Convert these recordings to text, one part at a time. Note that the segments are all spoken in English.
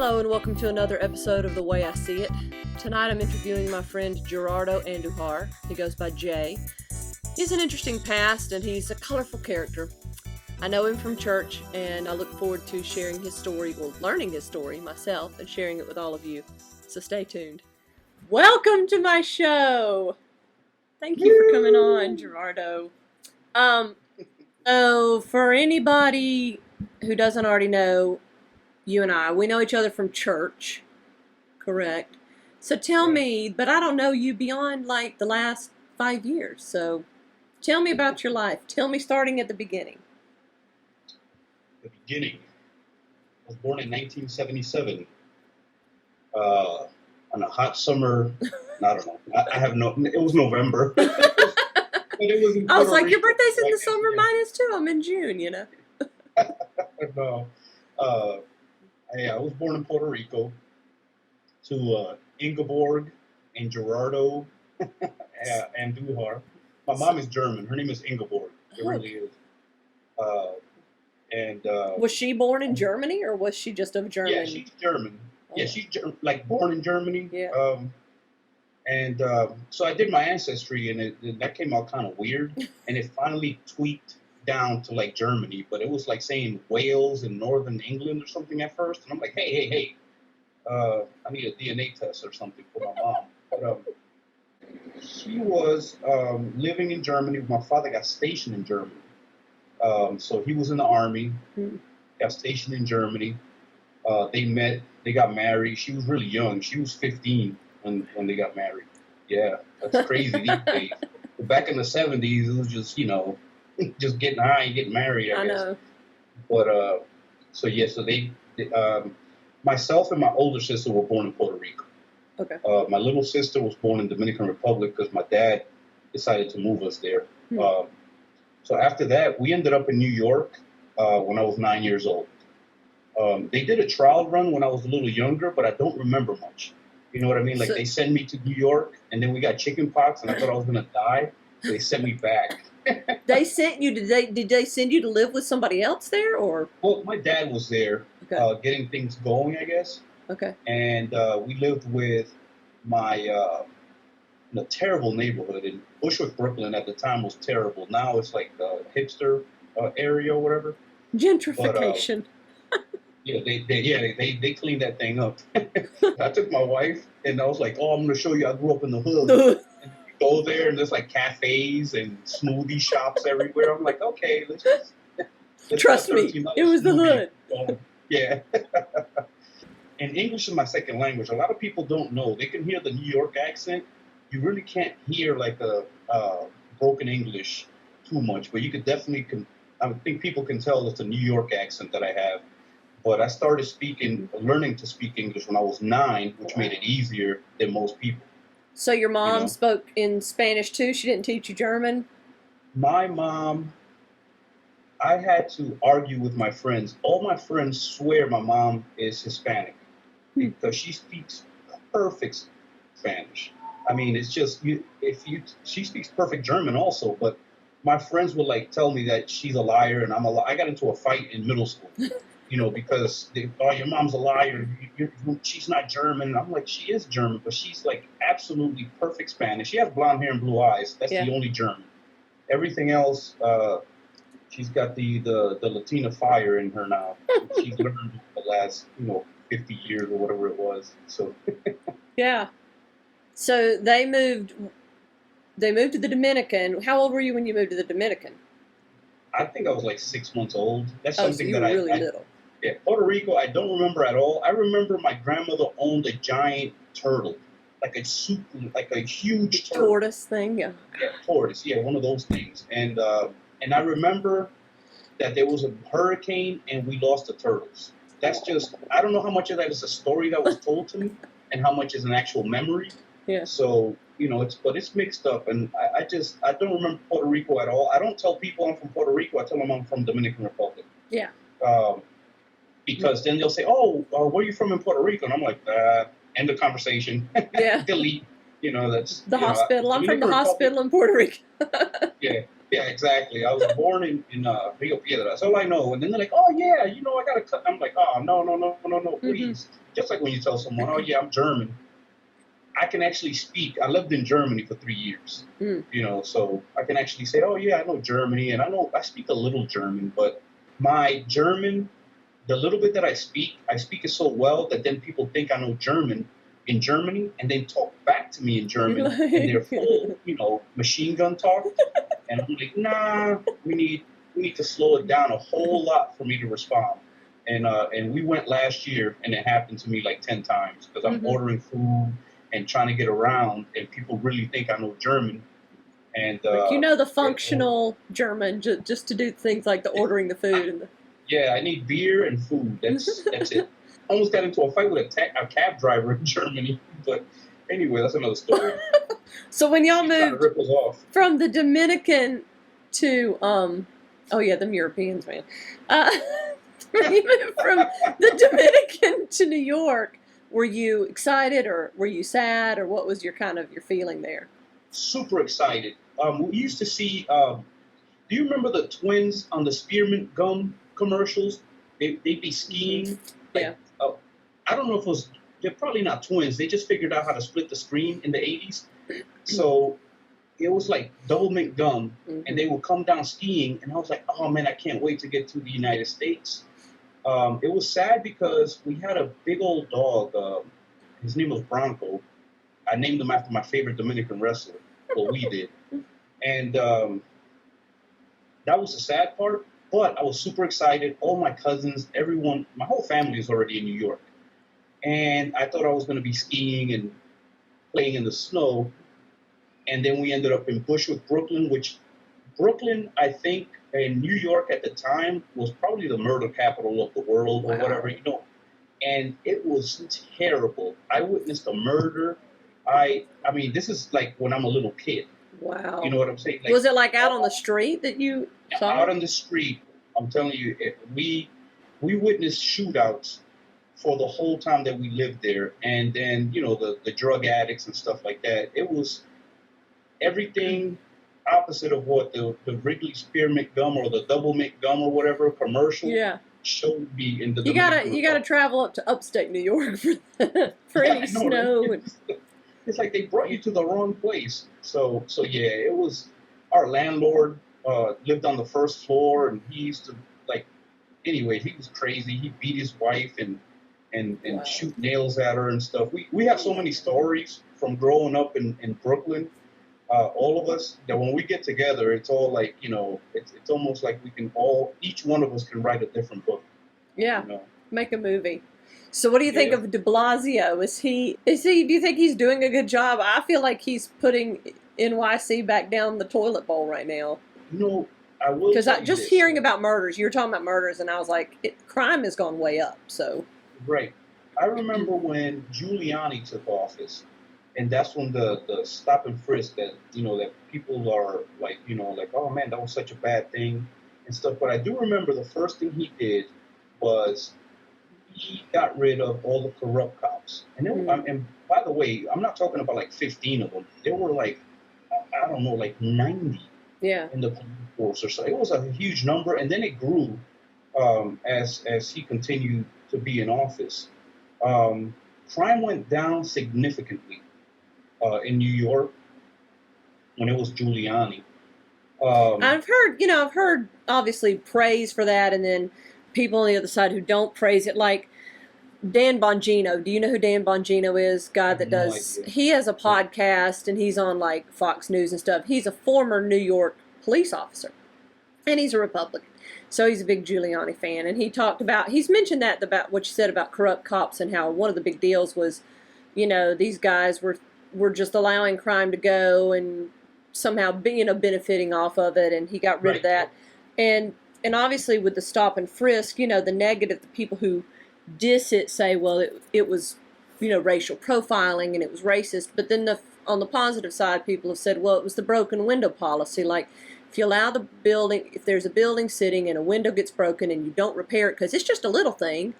Hello and welcome to another episode of The Way I See It. Tonight I'm interviewing my friend Gerardo Andujar. He goes by Jay. He's an interesting past and he's a colorful character. I know him from church and I look forward to sharing his story, well, learning his story myself and sharing it with all of you. So stay tuned. Welcome to my show! Thank you for coming on, Gerardo. So for anybody who doesn't already know, you and we know each other from church, correct? So tell me, but I don't know you beyond like the last 5 years. So tell me about your life. Tell me starting at the beginning. The beginning. I was born in 1977. On a hot summer, I don't know. It was November. I was like, your birthday's in the summer, mine is too. I'm in June, you know. No. I was born in Puerto Rico to Ingeborg and Gerardo and Andujar. My mom is German. Her name is Ingeborg. It really is. Was she born in Germany or was she just of German? Yeah, she's German. Oh. Yeah, she's like born in Germany. Yeah. So I did my ancestry, and that came out kind of weird. And it finally tweaked down to like Germany, but it was like saying Wales and Northern England or something at first. And I'm like, hey, I need a DNA test or something for my mom. But she was living in Germany. My father got stationed in Germany. So he was in the army, got stationed in Germany. They met, they got married. She was really young. She was 15 when they got married. Yeah, that's crazy these days. But back in the 70s, it was just, just getting high and getting married, I guess. Know. But, so they myself and my older sister were born in Puerto Rico. Okay. My little sister was born in Dominican Republic because my dad decided to move us there. So after that, we ended up in New York when I was 9 years old. They did a trial run when I was a little younger, but I don't remember much. You know what I mean? Like, they sent me to New York, and then we got chicken pox, and I thought I was going to die. So they sent me back. They sent you, did they send you to live with somebody else there, or? Well, my dad was there, getting things going, I guess. Okay. And we lived with my, in a terrible neighborhood in Bushwick, Brooklyn. At the time was terrible. Now it's like a hipster area or whatever. Gentrification. But, they cleaned that thing up. I took my wife, and I was like, I'm going to show you I grew up in the hood. And we go there, and there's like cafes and smoothie shops everywhere. I'm like, okay, let's trust me, it was the hood. Yeah. And English is my second language. A lot of people don't know. They can hear the New York accent. You really can't hear like a broken English too much, but you could definitely I think people can tell it's a New York accent that I have. But I started learning to speak English when I was 9, which made it easier than most people. So your mom spoke in Spanish too? She didn't teach you German? My mom, I had to argue with my friends. All my friends swear my mom is Hispanic because she speaks perfect Spanish. I mean, it's just, she speaks perfect German also, but my friends would like tell me that she's a liar and I got into a fight in middle school. Because your mom's a liar. She's not German. And I'm like, she is German, but she's like absolutely perfect Spanish. She has blonde hair and blue eyes. That's the only German. Everything else, she's got the Latina fire in her now. She's learned the last 50 years or whatever it was. So yeah. So they moved to the Dominican. How old were you when you moved to the Dominican? I think I was like 6 months old. That's something so you were really little. Yeah, Puerto Rico, I don't remember at all. I remember my grandmother owned a giant turtle, like a huge turtle. Tortoise thing, yeah. Yeah, tortoise, one of those things. And I remember that there was a hurricane and we lost the turtles. That's just, I don't know how much of that is a story that was told to me and how much is an actual memory. Yeah. So, it's mixed up. And I don't remember Puerto Rico at all. I don't tell people I'm from Puerto Rico. I tell them I'm from Dominican Republic. Yeah. Because then they'll say, where are you from in Puerto Rico? And I'm like, end of conversation. Yeah. Delete. That's the hospital. I'm from the hospital in Puerto Rico. Yeah. Yeah, exactly. I was born in Rio Piedra. That's all I know. And then they're like, oh, yeah, I got to cut. I'm like, oh, no, no, no, no, no, Mm-hmm. please. Just like when you tell someone, oh, yeah, I'm German. I can actually speak. I lived in Germany for 3 years, Mm. So I can actually say, oh, yeah, I know Germany. And I speak a little German, but my German, the little bit that I speak it so well that then people think I know German in Germany and then talk back to me in German and they're full, machine gun talk. And I'm like, nah, we need to slow it down a whole lot for me to respond. And we went last year, and it happened to me like 10 times because I'm ordering food and trying to get around, and people really think I know German. And Like the functional German, just to do things like the ordering the food and the. Yeah, I need beer and food. That's it. Almost got into a fight with a cab driver in Germany, but anyway, that's another story. So when y'all He's trying to moved rip us off. from the Dominican to oh yeah, them Europeans, man. When you moved from the Dominican to New York, were you excited or were you sad or what was your your feeling there? Super excited. We used to see. Do you remember the twins on the spearmint gum commercials? They'd be skiing. Yeah. I don't know if it was. They're probably not twins. They just figured out how to split the screen in the 80s. So it was like double mint gum, and they would come down skiing, and I was like, oh man, I can't wait to get to the United States. It was sad because we had a big old dog. His name was Bronco. I named him after my favorite Dominican wrestler. Well, we did. And that was the sad part, but I was super excited. All my cousins, everyone, my whole family is already in New York. And I thought I was going to be skiing and playing in the snow. And then we ended up in Bushwick, Brooklyn, which Brooklyn, I think, in New York at the time was probably the murder capital of the world or whatever, And it was terrible. I witnessed a murder. I mean, this is like when I'm a little kid. Wow. You know what I'm saying? Like, was it like out on the street that you saw? Out on the street. I'm telling you, we witnessed shootouts for the whole time that we lived there. And then, the drug addicts and stuff like that. It was everything opposite of what the Wrigley spearmint gum or the double mint gum or whatever commercial showed me in the You gotta travel up to upstate New York for any snow. Right? It's like they brought you to the wrong place. So yeah, it was our landlord lived on the first floor, and he used to anyway, he was crazy. He beat his wife and shoot nails at her and stuff. We have so many stories from growing up in Brooklyn. All of us, that when we get together, it's all like, it's almost like each one of us can write a different book. Yeah, make a movie. So what do you think of de Blasio? Do you think he's doing a good job? I feel like he's putting NYC back down the toilet bowl right now. I will. Because just hearing about murders, you were talking about murders, and I was like, crime has gone way up, so. Right. I remember when Giuliani took office. And that's when the stop and frisk that people are like, oh man, that was such a bad thing and stuff. But I do remember the first thing he did was he got rid of all the corrupt cops. And and by the way, I'm not talking about like 15 of them. There were like, I don't know, like 90 in the police force or so. It was a huge number, and then it grew as he continued to be in office. Crime went down significantly. In New York, when it was Giuliani. I've heard obviously praise for that, and then people on the other side who don't praise it, like Dan Bongino. Do you know who Dan Bongino is? Guy that does. He has a podcast, and he's on like Fox News and stuff. He's a former New York police officer, and he's a Republican. So he's a big Giuliani fan, and he's mentioned that about what you said about corrupt cops and how one of the big deals was, these guys were just allowing crime to go and somehow benefiting off of it, and he got rid of that. And obviously with the stop and frisk, the negative, the people who diss it say, well, it was, racial profiling and it was racist. But then on the positive side, people have said, well, it was the broken window policy. Like, if you allow if there's a building sitting and a window gets broken and you don't repair it because it's just a little thing,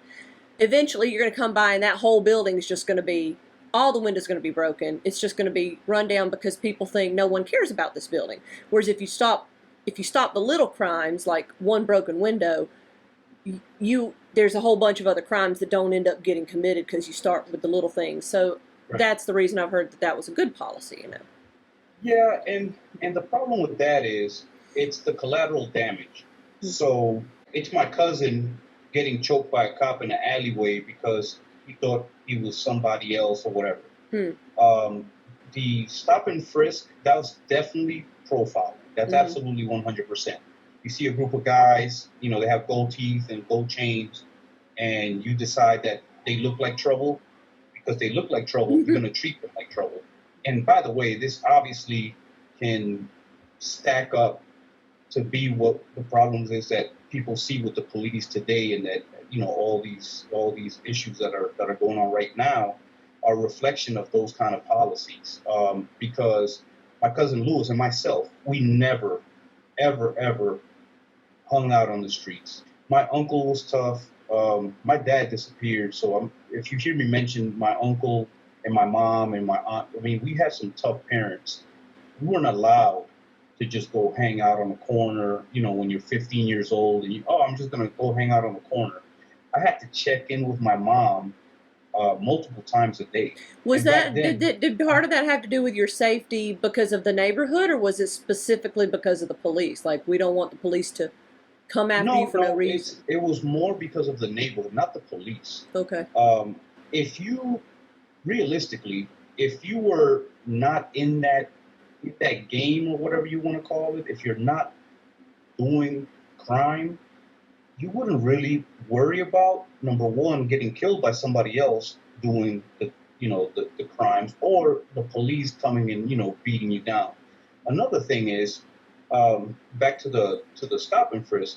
eventually you're going to come by and that whole building is just going to be, all the windows going to be broken. It's just going to be run down because people think no one cares about this building. Whereas if you stop if you stop the little crimes, like one broken window, there's a whole bunch of other crimes that don't end up getting committed because you start with the little things. So Right. that's the reason I've heard that was a good policy, you know. Yeah, and the problem with that is it's the collateral damage. So it's my cousin getting choked by a cop in an alleyway because he thought he was somebody else or whatever. The stop and frisk, that was definitely profiling. That's absolutely 100%. You see a group of guys, you know, they have gold teeth and gold chains, and you decide that they look like trouble. Because they look like trouble, you're going to treat them like trouble. And by the way, this obviously can stack up to be what the problems is that people see with the police today, and that, you know, all these issues that are going on right now are a reflection of those kind of policies. Because my cousin Lewis and myself, we never, ever hung out on the streets. My uncle was tough. My dad disappeared, so if you hear me mention my uncle and my mom and my aunt, I mean, we had some tough parents. We weren't allowed to just go hang out on the corner, you know, when you're 15 years old and I'm just going to go hang out on the corner. I had to check in with my mom multiple times a day. Was that, did part of that have to do with your safety because of the neighborhood, or was it specifically because of the police? Like, we don't want the police to come after you for no reason? It was more because of the neighborhood, not the police. Okay. Realistically, if you were not in that game or whatever you want to call it, if you're not doing crime, you wouldn't really worry about, number one, getting killed by somebody else doing the crimes, or the police coming and, you know, beating you down. Another thing is, back to the stop and frisk,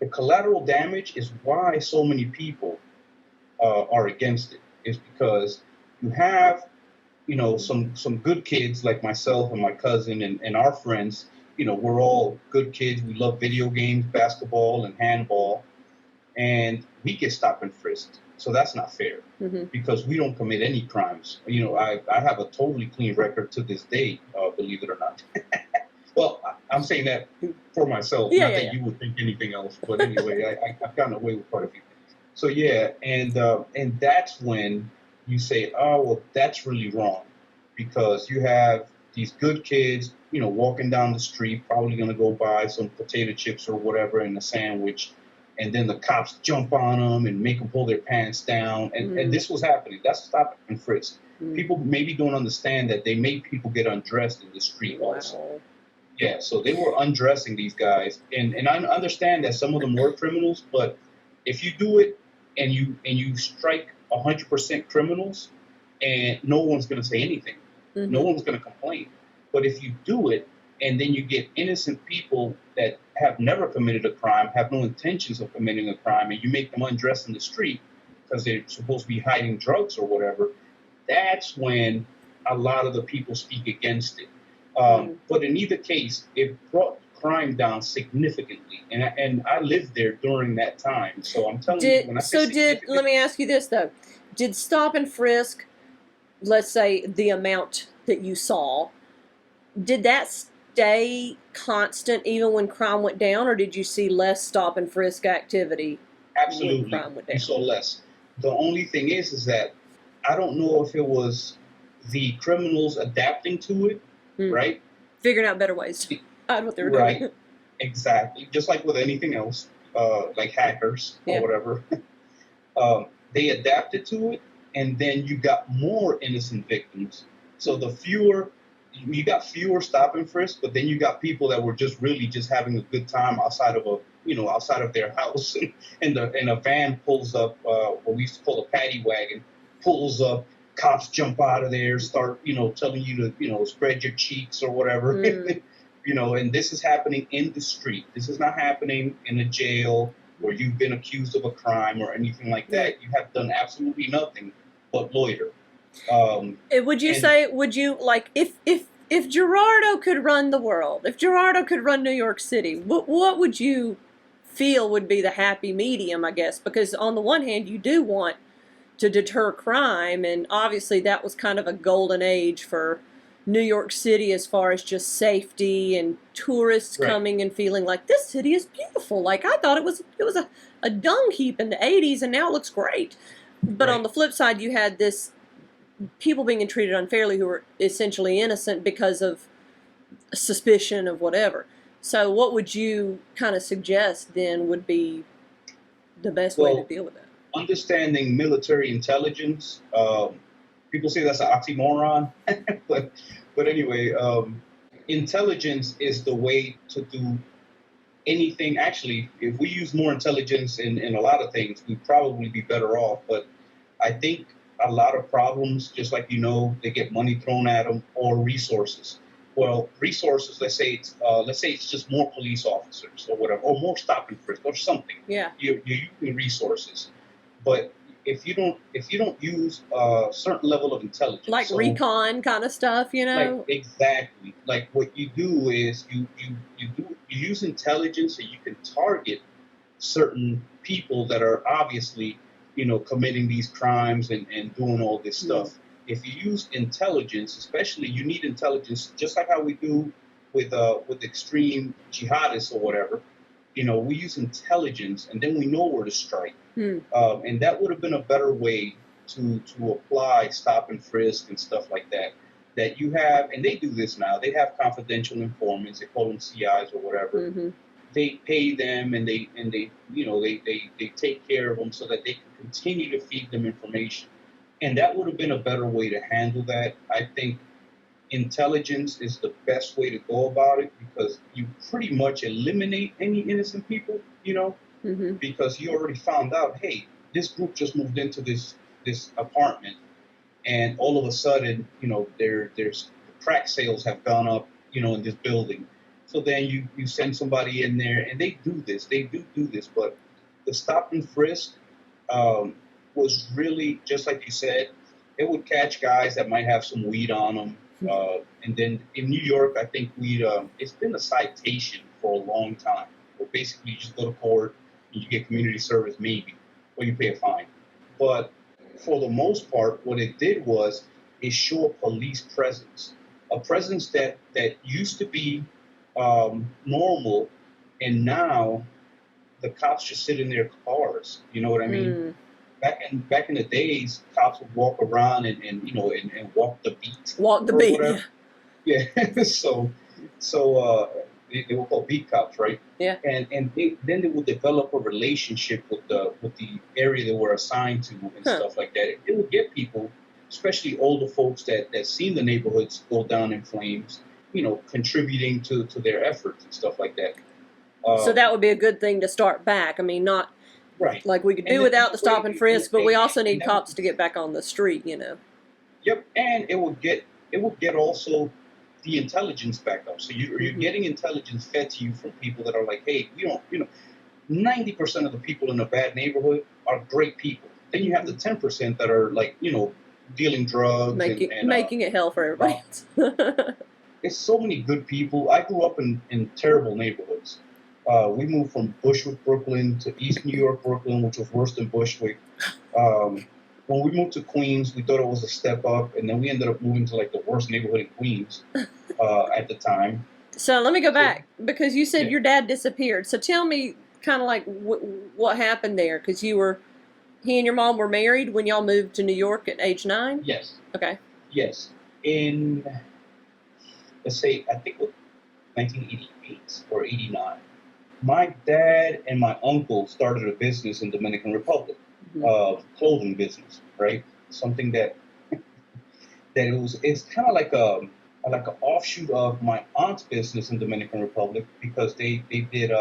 the collateral damage is why so many people are against it. Is because you have, you know, some good kids like myself and my cousin and our friends. You know, we're all good kids. We love video games, basketball, and handball, and we get stopped and frisked. So that's not fair because we don't commit any crimes. You know, I have a totally clean record to this day, believe it or not. Well, I'm saying that for myself, not that you would think anything else. But anyway, I've gotten away with quite a few things. So yeah, and that's when you say, oh, well, that's really wrong, because you have these good kids, you know, walking down the street, probably going to go buy some potato chips or whatever and a sandwich, and then the cops jump on them and make them pull their pants down. And this was happening. That's stop and frisk. People maybe don't understand that they make people get undressed in the street also. Yeah, so they were undressing these guys. And I understand that some of them were criminals, but if you do it and you strike 100% criminals, and no one's going to say anything. No one's going to complain. But if you do it, and then you get innocent people that have never committed a crime, have no intentions of committing a crime, and you make them undressed in the street because they're supposed to be hiding drugs or whatever, that's when a lot of the people speak against it. But in either case, it brought crime down significantly, and I lived there during that time. So I'm telling you, when I say let me ask you this though: did stop and frisk, let's say the amount that you saw, did that stay constant even when crime went down, or did you see less stop and frisk activity? Absolutely, when crime went down? You saw less. The only thing is that I don't know if it was the criminals adapting to it, right? Figuring out better ways to hide what they were doing. Right, exactly. Just like with anything else, like hackers or whatever. They adapted to it, and then you got more innocent victims. So you got fewer stop and frisk, but then you got people that were just really just having a good time outside of their house, and a van pulls up, what we used to call a paddy wagon, pulls up. Cops jump out of there, start, telling you to, spread your cheeks or whatever, and this is happening in the street. This is not happening in a jail where you've been accused of a crime or anything like that. You have done absolutely nothing but loiter. Would you like, if Gerardo could run the world, if Gerardo could run New York City, what would you feel would be the happy medium, I guess? Because on the one hand, you do want to deter crime, and obviously that was kind of a golden age for New York City as far as just safety and tourists Right. coming and feeling like this city is beautiful. Like I thought it was a dung heap in the 80s and now it looks great. But on Right. the flip side, you had this people being treated unfairly who were essentially innocent because of suspicion of whatever. So what would you kind of suggest then would be the best way to Well, deal with that? understanding military intelligence, people say that's an oxymoron, but anyway, intelligence is the way to do anything. Actually, if we use more intelligence in a lot of things, we'd probably be better off. But I think a lot of problems, just like they get money thrown at them or resources. Well, resources. Let's say it's just more police officers or whatever, or more stop and frisk or something. Yeah. You're using resources, but if you don't use a certain level of intelligence, Like so recon kind of stuff, like exactly, like what you do is you use intelligence so you can target certain people that are obviously committing these crimes and doing all this stuff. If you use intelligence, especially, you need intelligence just like how we do with extreme jihadists or whatever. We use intelligence and then we know where to strike. And that would have been a better way to apply stop and frisk and stuff like that. That you have, and they do this now. They have confidential informants. They call them CIs or whatever. They pay them, and they they take care of them so that they can continue to feed them information. And that would have been a better way to handle that. I think intelligence is the best way to go about it because you pretty much eliminate any innocent people. Because you already found out, hey, this group just moved into this apartment, and all of a sudden, there's crack sales have gone up, in this building. So then you send somebody in there, and they do this. They do this, but the stop and frisk was really just like you said. It would catch guys that might have some weed on them, and then in New York, I think weed. It's been a citation for a long time. Where basically you just go to court. You get community service maybe, or you pay a fine. But for the most part, what it did was it showed a police presence, a presence that used to be normal, and now the cops just sit in their cars. You know what I mean? Back in the days, cops would walk around and walk the beat. Walk the beat. Whatever. Yeah. So they were called beat cops, right? Yeah. And then they would develop a relationship with the area they were assigned to and stuff like that. It would get people, especially older folks that seen the neighborhoods go down in flames, contributing to their efforts and stuff like that. So that would be a good thing to start back. I mean, not right. Like we could do without the stop and frisk, but we also need cops to get back on the street, Yep, and it would get also the intelligence back up. So you're getting intelligence fed to you from people that are like, hey, 90% of the people in a bad neighborhood are great people. Then you have the 10% that are like, dealing drugs making it hell for everybody else. It's so many good people. I grew up in terrible neighborhoods. We moved from Bushwick, Brooklyn to East New York, Brooklyn, which was worse than Bushwick. When we moved to Queens, we thought it was a step up, and then we ended up moving to like the worst neighborhood in Queens at the time. So let me go back because you said your dad disappeared. So tell me kind of like what happened there, because he and your mom were married when y'all moved to New York at age 9? Yes. Okay. Yes. In, let's say, I think it was 1988 or 89. My dad and my uncle started a business in Dominican Republic, clothing business, right? Something that it's kind of like an offshoot of my aunt's business in Dominican Republic because they did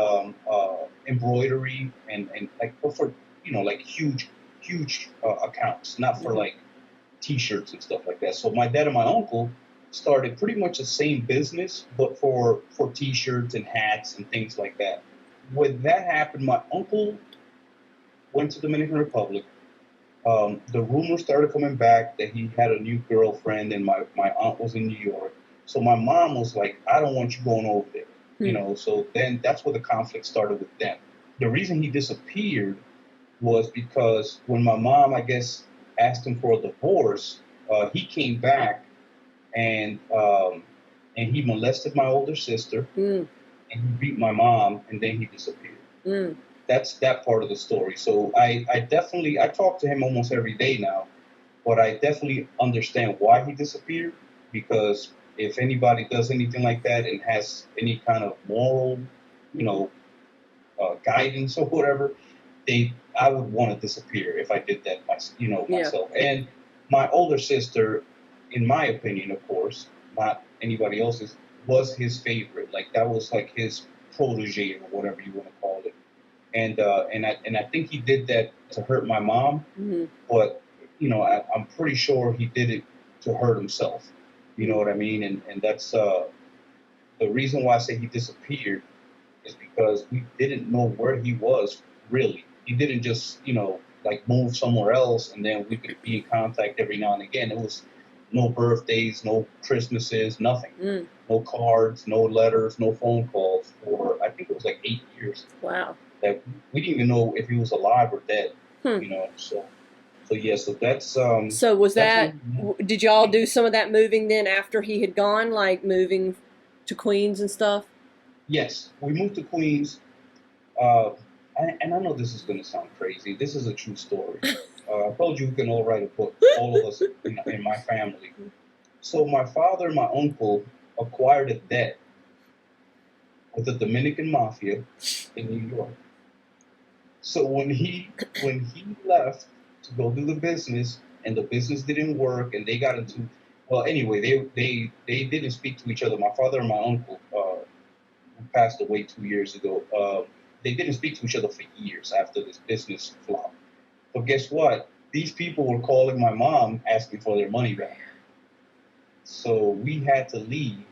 embroidery and like for like huge accounts, not for like T-shirts and stuff like that. So my dad and my uncle started pretty much the same business, but for T-shirts and hats and things like that. When that happened, my uncle went to Dominican Republic. The rumors started coming back that he had a new girlfriend, and my aunt was in New York. So my mom was like, I don't want you going over there. So then that's where the conflict started with them. The reason he disappeared was because when my mom, I guess, asked him for a divorce, he came back and he molested my older sister, Mm. and he beat my mom, and then he disappeared. Mm. That's that part of the story. So I talk to him almost every day now, but I definitely understand why he disappeared, because if anybody does anything like that and has any kind of moral, you know, guidance or whatever, I would want to disappear if I did that, Yeah. myself. And my older sister, in my opinion, of course, not anybody else's, was his favorite. Like that was like his protege or whatever you want to call it. And I think he did that to hurt my mom, Mm-hmm. but I'm pretty sure he did it to hurt himself. You know what I mean? And that's the reason why I say he disappeared is because we didn't know where he was really. He didn't just like move somewhere else and then we could be in contact every now and again. It was no birthdays, no Christmases, nothing. Mm. No cards, no letters, no phone calls for I think it was like 8 years. Wow. That we didn't even know if he was alive or dead. So yeah, so that's So was that's that? Did y'all do some of that moving then after he had gone, like moving to Queens and stuff? Yes, we moved to Queens. Uh, and I know this is going to sound crazy. This is a true story. I told you we can all write a book, all of us in my family. So my father and my uncle acquired a debt with the Dominican mafia in New York. So when he left to go do the business, and the business didn't work, and they got into anyway, they didn't speak to each other. My father and my uncle, who passed away 2 years ago, they didn't speak to each other for years after this business flop. But guess what? These people were calling my mom asking for their money back. So we had to leave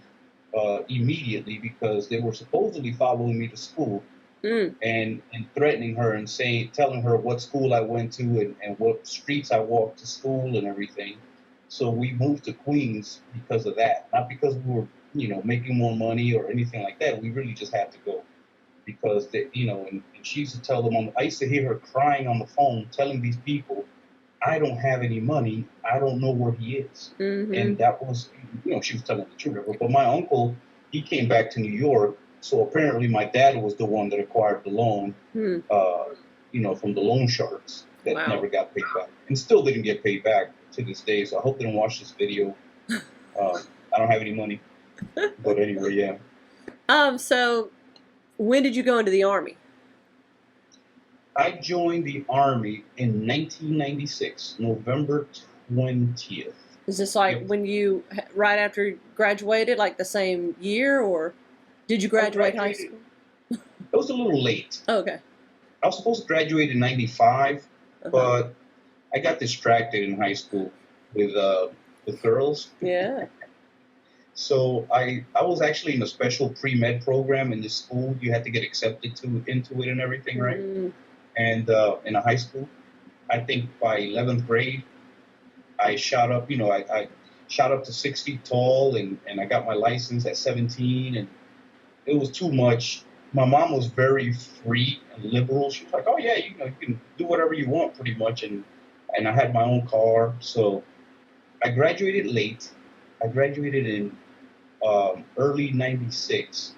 immediately because they were supposedly following me to school. Mm. And threatening her and telling her what school I went to and what streets I walked to school and everything. So we moved to Queens because of that, not because we were, making more money or anything like that. We really just had to go because and she used to tell them. I used to hear her crying on the phone, telling these people, "I don't have any money. I don't know where he is." Mm-hmm. And that was, she was telling the truth. But my uncle, he came back to New York. So apparently my dad was the one that acquired the loan, from the loan sharks that never got paid back and still didn't get paid back to this day. So I hope they don't watch this video. I don't have any money. But anyway, yeah. So when did you go into the Army? I joined the Army in 1996, November 20th. Is this like when you, right after you graduated, like the same year, or did you graduate high school? It was a little late. Oh, okay. I was supposed to graduate in 95, but I got distracted in high school with girls. Yeah. So I was actually in a special pre-med program in the school. You had to get accepted into it and everything, right? Mm. And in a high school, I think by 11th grade, I shot up. I shot up to 6 feet tall, and I got my license at 17, and it was too much. My mom was very free and liberal. She was like, "Oh yeah, you can do whatever you want, pretty much." And I had my own car, so I graduated late. I graduated in early '96.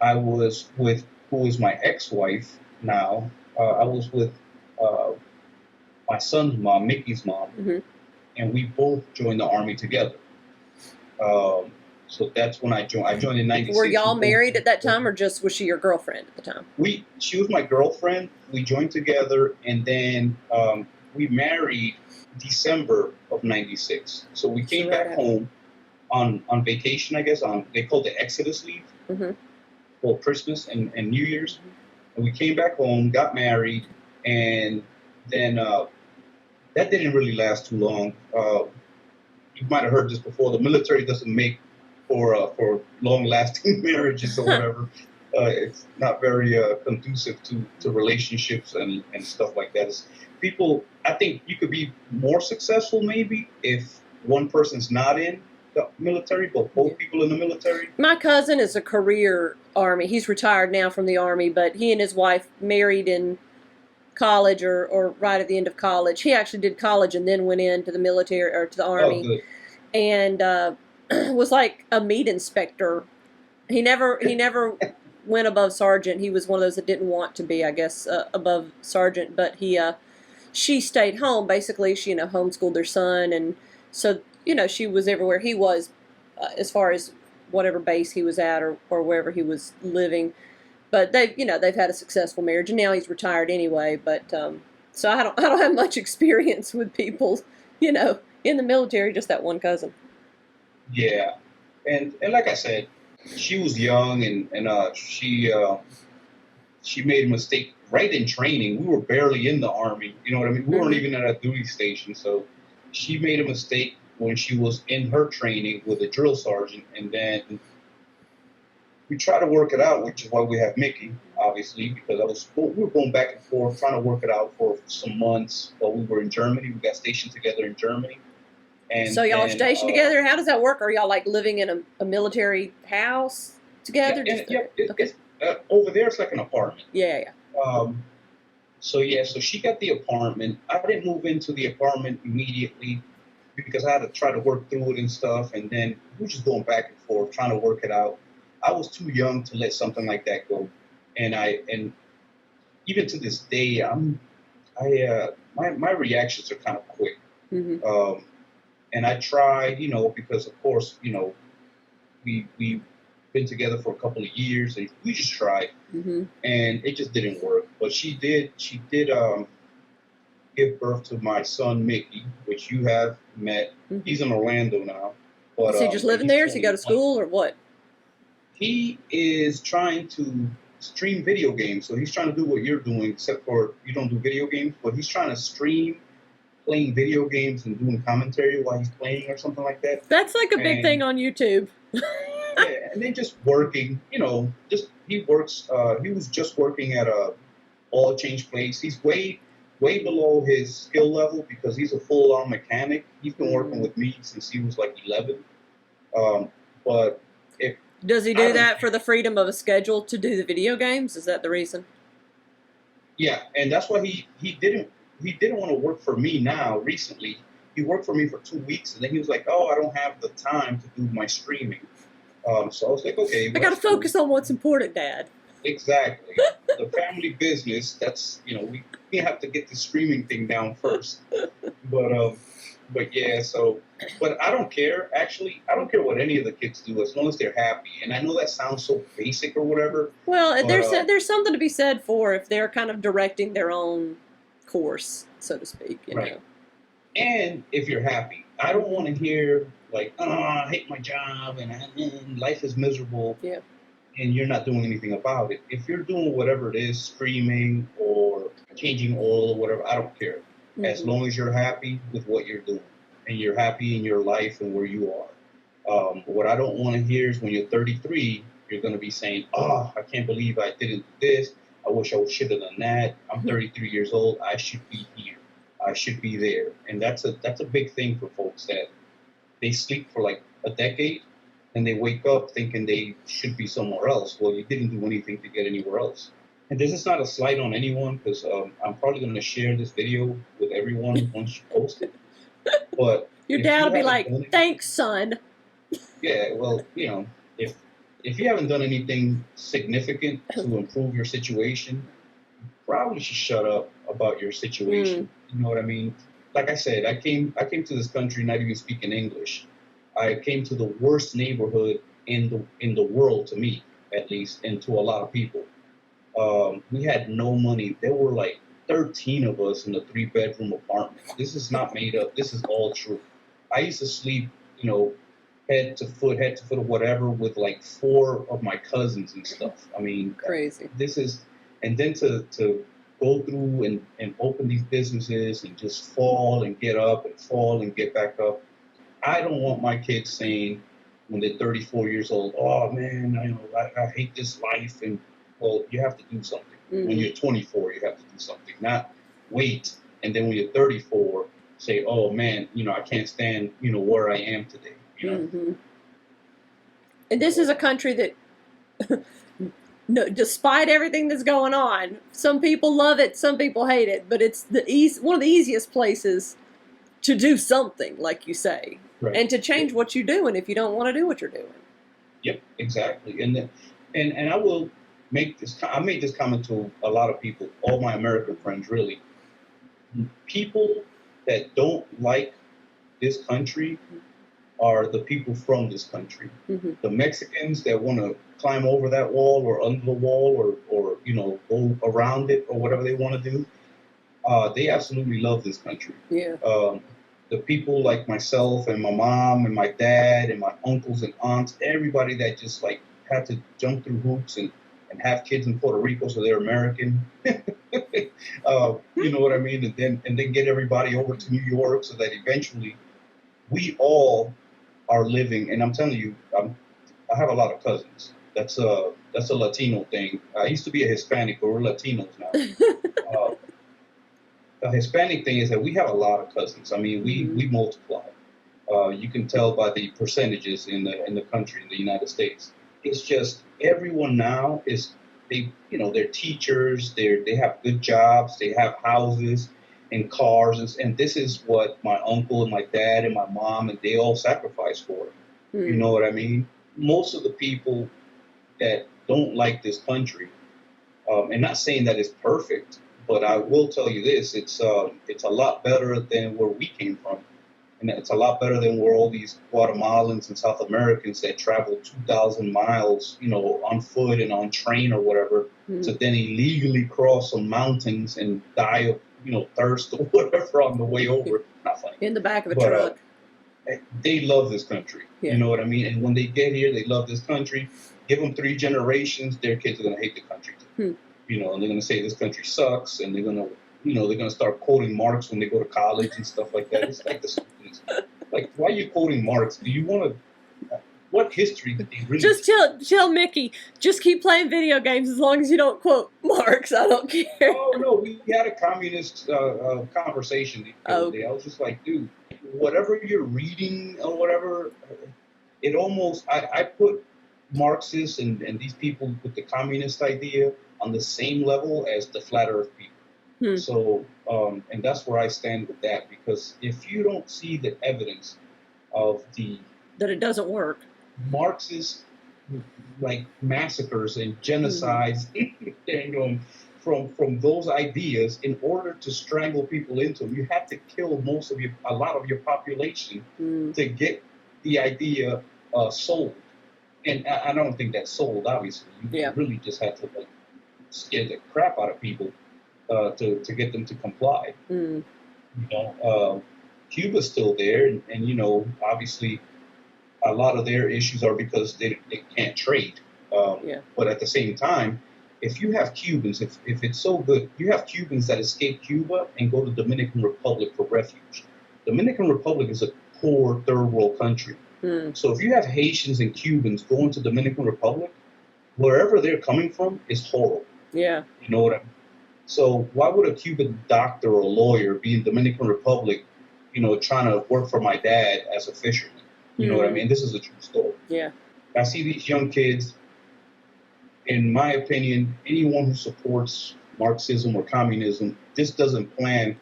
I was with who is my ex-wife now. I was with my son's mom, Mickey's mom, and we both joined the Army together. So that's when I joined. I joined in '96. Were y'all married at that time, or just was she your girlfriend at the time? She was my girlfriend. We joined together, and then we married December of '96. So we came back home on vacation, I guess. They called it Exodus leave for Christmas and New Year's. And we came back home, got married, and then that didn't really last too long. You might have heard this before. The military doesn't make for long-lasting marriages or whatever. It's not very conducive to relationships and stuff like that. I think you could be more successful maybe if one person's not in the military, but both people in the military. My cousin is a career Army. He's retired now from the Army, but he and his wife married in college or right at the end of college. He actually did college and then went into the military or to the Army. Oh, good. And was like a meat inspector. He never went above sergeant. He was one of those that didn't want to be, I guess, above sergeant. But she stayed home. Basically, she homeschooled their son, and so she was everywhere he was, as far as whatever base he was at or wherever he was living. But they've had a successful marriage, and now he's retired anyway. But so I don't have much experience with people, in the military. Just that one cousin. Yeah, and like I said, she was young, and she made a mistake right in training. We were barely in the Army. You know what I mean? We weren't even at a duty station. So she made a mistake when she was in her training with a drill sergeant. And then we try to work it out, which is why we have Mickey, obviously, because we were going back and forth trying to work it out for some months while we were in Germany. We got stationed together in Germany. And, so y'all are stationed together? How does that work? Are y'all like living in a military house together? It's, over there, it's like an apartment. Yeah. So she got the apartment. I didn't move into the apartment immediately because I had to try to work through it and stuff. And then we were just going back and forth, trying to work it out. I was too young to let something like that go. And even to this day, my reactions are kind of quick. Mm-hmm. And I try, because of course, we've been together for a couple of years, and we just tried, mm-hmm. and it just didn't work. But she did give birth to my son Mickey, which you have met. Mm-hmm. He's in Orlando now. But, is he just living there? Does he go to school or what? He is trying to stream video games, so he's trying to do what you're doing, except for you don't do video games, but he's trying to stream playing video games and doing commentary while he's playing or something like that. That's like a big thing on YouTube. Yeah, and then just working, he works, he was just working at a oil change place. He's way below his skill level because he's a full-on mechanic. He's been working with me since he was like 11. But does he do that for the freedom of a schedule to do the video games? Is that the reason? Yeah, and that's why he didn't want to work for me now recently. He worked for me for 2 weeks, and then he was like, I don't have the time to do my streaming. So I was like, okay. I got to focus on what's important, Dad. Exactly. The family business, that's, we have to get the streaming thing down first. But yeah, but I don't care. Actually, I don't care what any of the kids do as long as they're happy. And I know that sounds so basic or whatever. Well, there's something to be said for if they're kind of directing their own course, so to speak. You know. And if you're happy, I don't want to hear like, I hate my job and life is miserable. Yeah. And you're not doing anything about it. If you're doing whatever it is, streaming or changing oil or whatever, I don't care. Mm-hmm. As long as you're happy with what you're doing and you're happy in your life and where you are. What I don't want to hear is when you're 33, you're going to be saying, I can't believe I didn't do this. I wish I should have done that. I'm 33 years old. I should be here. I should be there. And that's a big thing for folks that they sleep for like a decade and they wake up thinking they should be somewhere else. Well, you didn't do anything to get anywhere else. And this is not a slight on anyone because I'm probably going to share this video with everyone once you post it. But your dad will be like, thanks, son. Yeah, well, if you haven't done anything significant to improve your situation, you probably should shut up about your situation. You know what I mean? Like I said, I came to this country not even speaking English. I came to the worst neighborhood in the world, to me, at least, and to a lot of people. We had no money. There were like 13 of us in a 3-bedroom apartment. This is not made up. This is all true. I used to sleep, head to foot or whatever with like 4 of my cousins and stuff. I mean, crazy. And then to go through and open these businesses and just fall and get up and fall and get back up. I don't want my kids saying when they're 34 years old, oh man, I hate this life. And well, you have to do something. Mm-hmm. When you're 24, you have to do something, not wait. And then when you're 34, say, oh man, I can't stand, where I am today. Mm-hmm. And this is a country that, no, despite everything that's going on, some people love it, some people hate it, but it's one of the easiest places to do something, like you say. Right. and to change what you're doing if you don't want to do what you're doing. Yep, exactly. And I will make this. I made this comment to a lot of people, all my American friends, really. People that don't like this country are the people from this country. Mm-hmm. The Mexicans that want to climb over that wall or under the wall or go around it or whatever they want to do. They absolutely love this country. Yeah. The people like myself and my mom and my dad and my uncles and aunts, everybody that just like had to jump through hoops and have kids in Puerto Rico so they're American. You know what I mean? And then get everybody over to New York so that eventually we all are living. And I'm telling you, I have a lot of cousins. That's a Latino thing. I used to be a Hispanic, but we're Latinos now. The Hispanic thing is that we have a lot of cousins. I mean, we multiply. You can tell by the percentages in the country, in the United States. It's just everyone now they're teachers. They have good jobs. They have houses and cars, and this is what my uncle and my dad and my mom and they all sacrificed for. You know what I mean? Most of the people that don't like this country, and not saying that it's perfect. But I will tell you this: it's a lot better than where we came from, and it's a lot better than where all these Guatemalans and South Americans that travel 2,000 miles, on foot and on train or whatever, to then illegally cross some mountains and die of thirst or whatever on the way over. Not funny. In the back of a truck. They love this country. Yeah. You know what I mean? And when they get here, they love this country. Give them 3 generations, their kids are gonna hate the country too. And they're going to say this country sucks, and they're going to start quoting Marx when they go to college and stuff like that. It's like the stupidest. Like, why are you quoting Marx? Do you want to? What history did they really? Just tell Mickey. Just keep playing video games as long as you don't quote Marx. I don't care. Oh no, we had a communist conversation the other day. I was just like, dude, whatever you're reading or whatever, it almost I put Marxists and these people with the communist idea on the same level as the flat earth people. So, and that's where I stand with that, because if you don't see the evidence of that it doesn't work, Marxist like massacres and genocides from those ideas, in order to strangle people into them, you have to kill a lot of your population to get the idea sold. And I don't think that's sold, obviously. You really just have to scare the crap out of people to get them to comply. Cuba's still there, and obviously a lot of their issues are because they can't trade. But at the same time, if you have Cubans, if it's so good, you have Cubans that escape Cuba and go to Dominican Republic for refuge. Dominican Republic is a poor third world country. So if you have Haitians and Cubans going to Dominican Republic, wherever they're coming from is horrible. Yeah. You know what I mean? So why would a Cuban doctor or lawyer be in Dominican Republic, trying to work for my dad as a fisherman? You know what I mean? This is a true story. Yeah. I see these young kids. In my opinion, anyone who supports Marxism or communism, this doesn't plan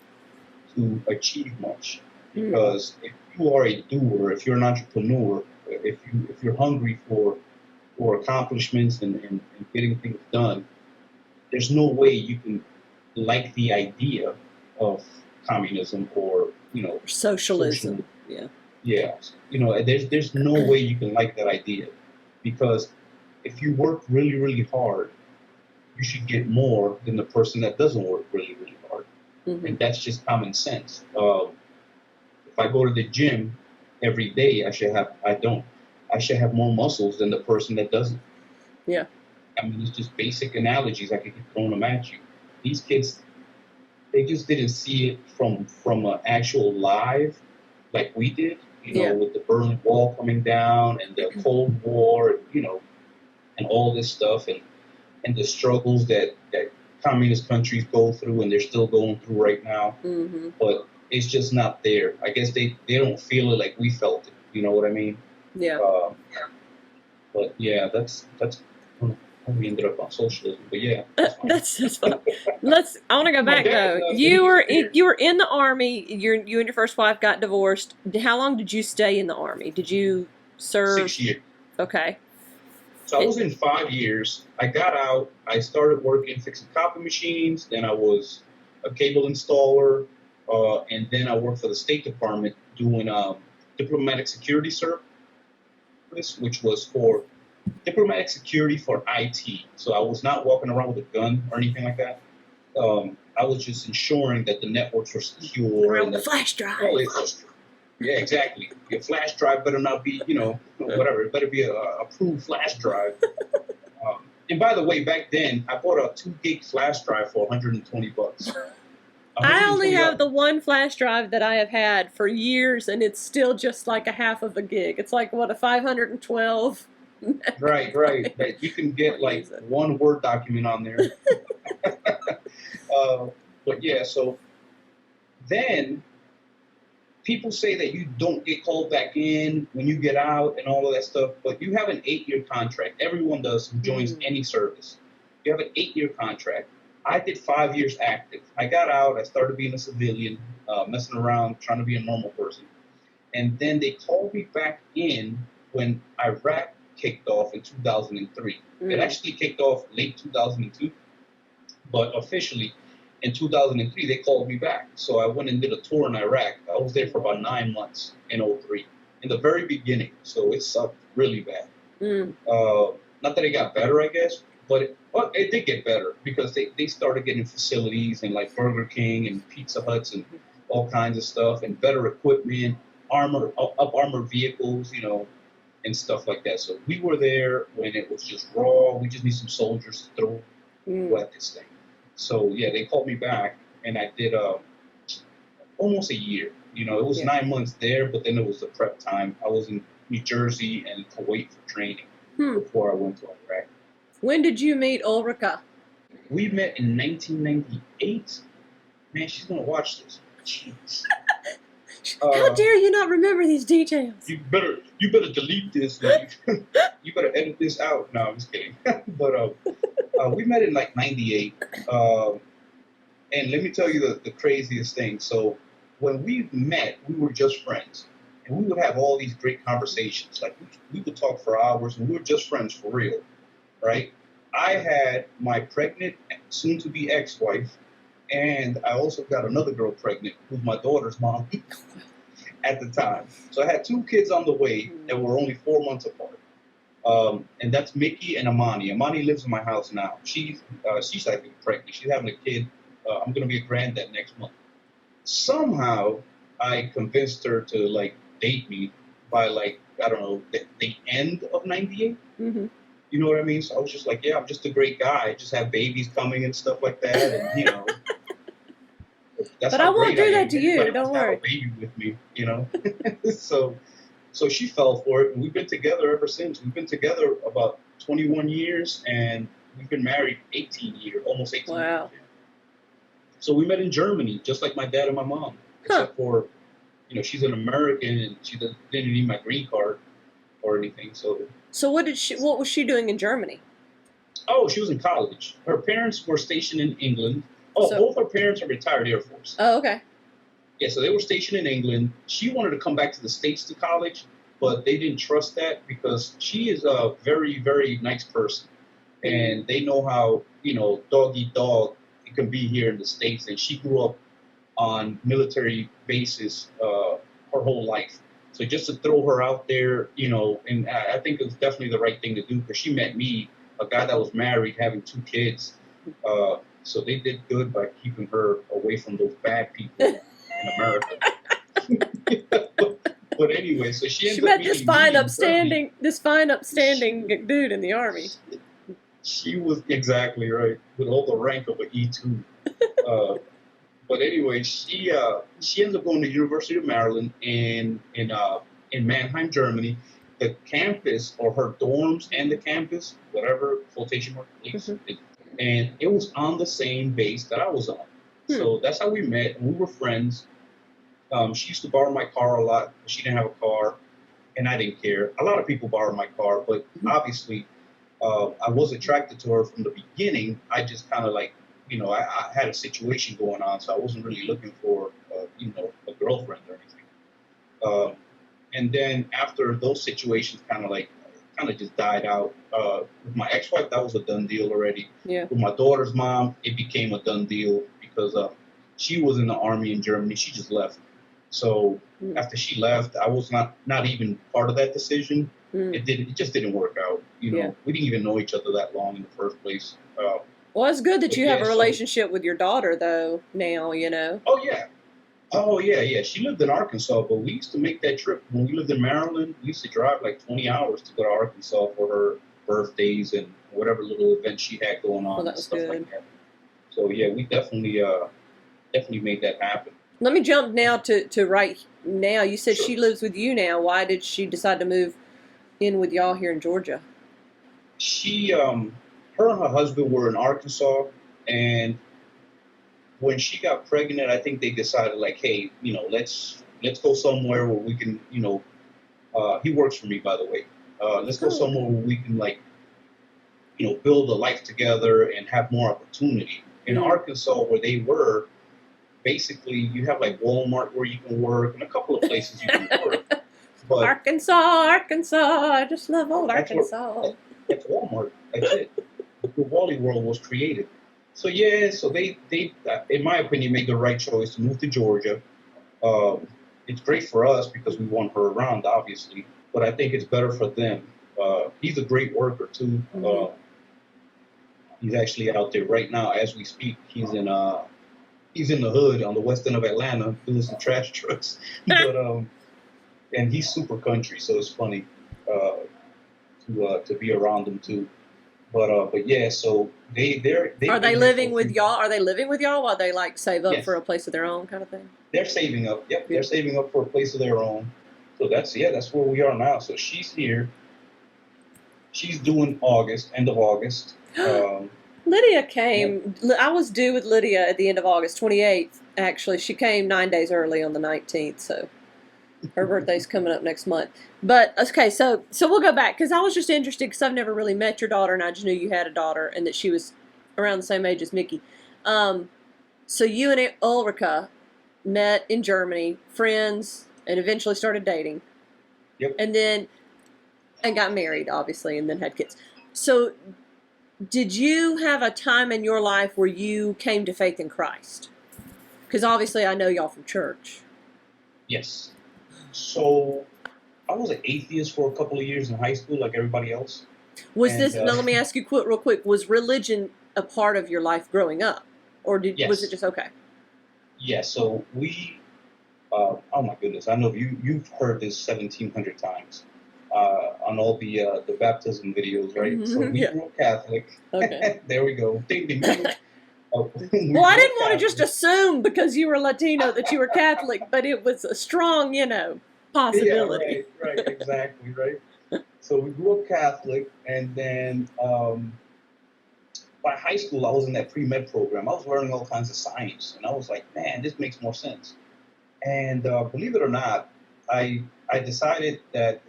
to achieve much. Because if you are a doer, if you're an entrepreneur, if you're hungry for accomplishments and getting things done, there's no way you can like the idea of communism or socialism. Yeah. There's no way you can like that idea, because if you work really, really hard, you should get more than the person that doesn't work really, really hard. And that's just common sense. If I go to the gym every day, I should have more muscles than the person that doesn't. Yeah. I mean, it's just basic analogies. I could keep throwing them at you. These kids, they just didn't see it from an actual live like we did, with the Berlin Wall coming down and the Cold War, and all this stuff, and the struggles that communist countries go through, and they're still going through right now. But it's just not there. I guess they don't feel it like we felt it. You know what I mean? Yeah. But yeah, that's. We ended up on socialism, but yeah, that's fine. That's fun. I want to go My back dad, though. when he was there, You were in the army. You and your first wife got divorced. How long did you stay in the army? Did you serve? 6 years. Okay. So I was in 5 years. I got out. I started working fixing copy machines. Then I was a cable installer, and then I worked for the State Department doing diplomatic security service, which was for diplomatic security for IT. So I was not walking around with a gun or anything like that. I was just ensuring that the networks were secure Around and the that flash drive. yeah, exactly. Your flash drive better not be, whatever. It better be a approved flash drive. And by the way, back then I bought a 2 gig flash drive for $120. I only have $120. the one flash drive that I have had for years, and it's still just like a half of a gig. It's like what, a 512. Right. That you can get like one Word document on there. But yeah, so then people say that you don't get called back in when you get out and all of that stuff, but you have an 8-year contract. Everyone does who joins any service. You have an 8-year contract. I did 5 years active. I got out. I started being a civilian, messing around, trying to be a normal person. And then they called me back in when Iraq kicked off in 2003. It actually kicked off late 2002, but officially in 2003, they called me back. So I went and did a tour in Iraq. I was there for about 9 months in 2003, in the very beginning. So it sucked really bad. Not that it got better, I guess, but it did get better because they started getting facilities and like Burger King and Pizza Huts and all kinds of stuff and better equipment, armored vehicles, and stuff like that. So we were there when it was just raw. We just need some soldiers to throw at this thing. So yeah, they called me back, and I did almost a year. It was 9 months there, but then it was the prep time. I was in New Jersey and Kuwait for training before I went to Iraq. When did you meet Ulrika? We met in 1998. Man, she's gonna watch this. Jeez. How dare you not remember these details? You better delete this. You better edit this out. No, I'm just kidding. But we met in like 98. And let me tell you the craziest thing. So when we met, we were just friends. And we would have all these great conversations. Like we would talk for hours, and we were just friends for real, right? I had my pregnant, soon-to-be ex-wife, and I also got another girl pregnant, who's my daughter's mom at the time. So I had 2 kids on the way that were only 4 months apart. And that's Mickey and Amani. Amani lives in my house now. She's actually pregnant. She's having a kid. I'm going to be a granddad next month. Somehow, I convinced her to like date me by like, I don't know, the end of 98. You know what I mean? So I was just like, yeah, I'm just a great guy. I just have babies coming and stuff like that. And, that's but I won't do that to you. Don't worry. Have a baby with me, So she fell for it, and we've been together ever since. We've been together about 21 years, and we've been married 18 years, almost 18 years. Wow. So we met in Germany, just like my dad and my mom, except for, she's an American, and she didn't need my green card or anything. So what was she doing in Germany? Oh, she was in college. Her parents were stationed in England. Both her parents are retired Air Force. Oh, okay. Yeah, so they were stationed in England. She wanted to come back to the States to college, but they didn't trust that because she is a very, very nice person. And they know how, dog eat dog it can be here in the States. And she grew up on military bases her whole life. So just to throw her out there, and I think it was definitely the right thing to do because she met me, a guy that was married, having 2 kids. So they did good by keeping her away from those bad people in America. But anyway, so she met this fine, upstanding dude in the army. She was exactly right, with all the rank of an E2. But anyway, she ends up going to the University of Maryland in Mannheim, Germany. The campus, or her dorms and the campus, whatever, quotation mark, please. And it was on the same base that I was on. So that's how we met, and we were friends. She used to borrow my car a lot, but she didn't have a car, and I didn't care. A lot of people borrowed my car, but obviously I was attracted to her from the beginning. I just kind of like, I had a situation going on, so I wasn't really looking for, a girlfriend or anything. And then after those situations kind of just died out. With my ex-wife, that was a done deal already. Yeah. With my daughter's mom, it became a done deal because she was in the army in Germany. She just left. So after she left, I was not even part of that decision. It just didn't work out. We didn't even know each other that long in the first place. Well, it's good that you have a relationship with your daughter, though, now, Oh, yeah. Oh, yeah. She lived in Arkansas, but we used to make that trip. When we lived in Maryland, we used to drive like 20 hours to go to Arkansas for her birthdays and whatever little events she had going on. Well, that was stuff good. Like that. So, yeah, we definitely made that happen. Let me jump now to right now. You said she lives with you now. Why did she decide to move in with y'all here in Georgia? She, her and her husband were in Arkansas, and when she got pregnant, I think they decided like, hey, let's go somewhere where we can, he works for me, by the way. Let's go somewhere where we can like, build a life together and have more opportunity. In Arkansas, where they were, basically you have like Walmart where you can work and a couple of places you can work. But Arkansas, I just love old Arkansas. That's Walmart. That's it. The Wally World was created. So yeah, so they in my opinion made the right choice to move to Georgia. It's great for us because we want her around, obviously, but I think it's better for them. He's a great worker too. He's actually out there right now as we speak. He's in the hood on the west end of Atlanta doing some trash trucks. But and he's super country, so it's funny to be around him too. But yeah, so they are they living with y'all? Are they living with y'all while they like save up for a place of their own kind of thing? They're saving up. Yep, they're saving up for a place of their own. So that's where we are now. So she's here. She's doing end of August. Lydia came. Yeah. I was due with Lydia at the end of August, 28th. Actually, she came 9 days early on the 19th. So her birthday's coming up next month. But okay, so we'll go back because I was just interested because I've never really met your daughter, and I just knew you had a daughter and that she was around the same age as Mickey. So you and Ulrika met in Germany, friends, and eventually started dating. Yep. And got married, obviously, and then had kids. So did you have a time in your life where you came to faith in Christ? Because obviously I know y'all from church. Yes. So I was an atheist for a couple of years in high school, like everybody else. Now let me ask you real quick, was religion a part of your life growing up? Or was it just okay? Yeah, so we, oh my goodness, I know you've heard this 1,700 times on all the baptism videos, right? So we grew up Catholic. Okay. There we go. Ding, ding, ding. Well, I didn't want to just assume because you were Latino that you were Catholic, but it was a strong, possibility. Yeah, right, exactly, right. So we grew up Catholic, and then by high school, I was in that pre-med program. I was learning all kinds of science, and I was like, man, this makes more sense. And believe it or not, I decided that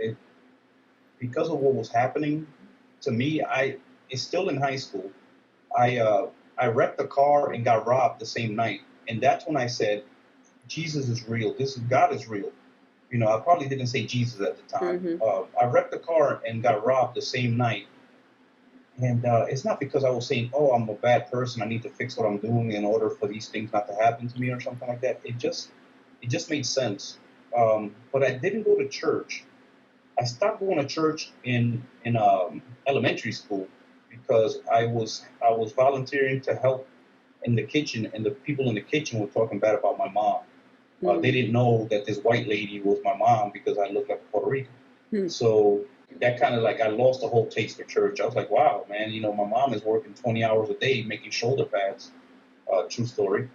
because of what was happening to me, it's still in high school. I wrecked a car and got robbed the same night, and that's when I said, Jesus is real. God is real. I probably didn't say Jesus at the time. I wrecked the car and got robbed the same night. And it's not because I was saying, oh, I'm a bad person. I need to fix what I'm doing in order for these things not to happen to me or something like that. It just made sense. But I didn't go to church. I stopped going to church in elementary school because I was volunteering to help in the kitchen, and the people in the kitchen were talking bad about my mom. They didn't know that this white lady was my mom because I looked like Puerto Rican. So that kind of like, I lost the whole taste for church. I was like, wow, man, my mom is working 20 hours a day making shoulder pads. True story.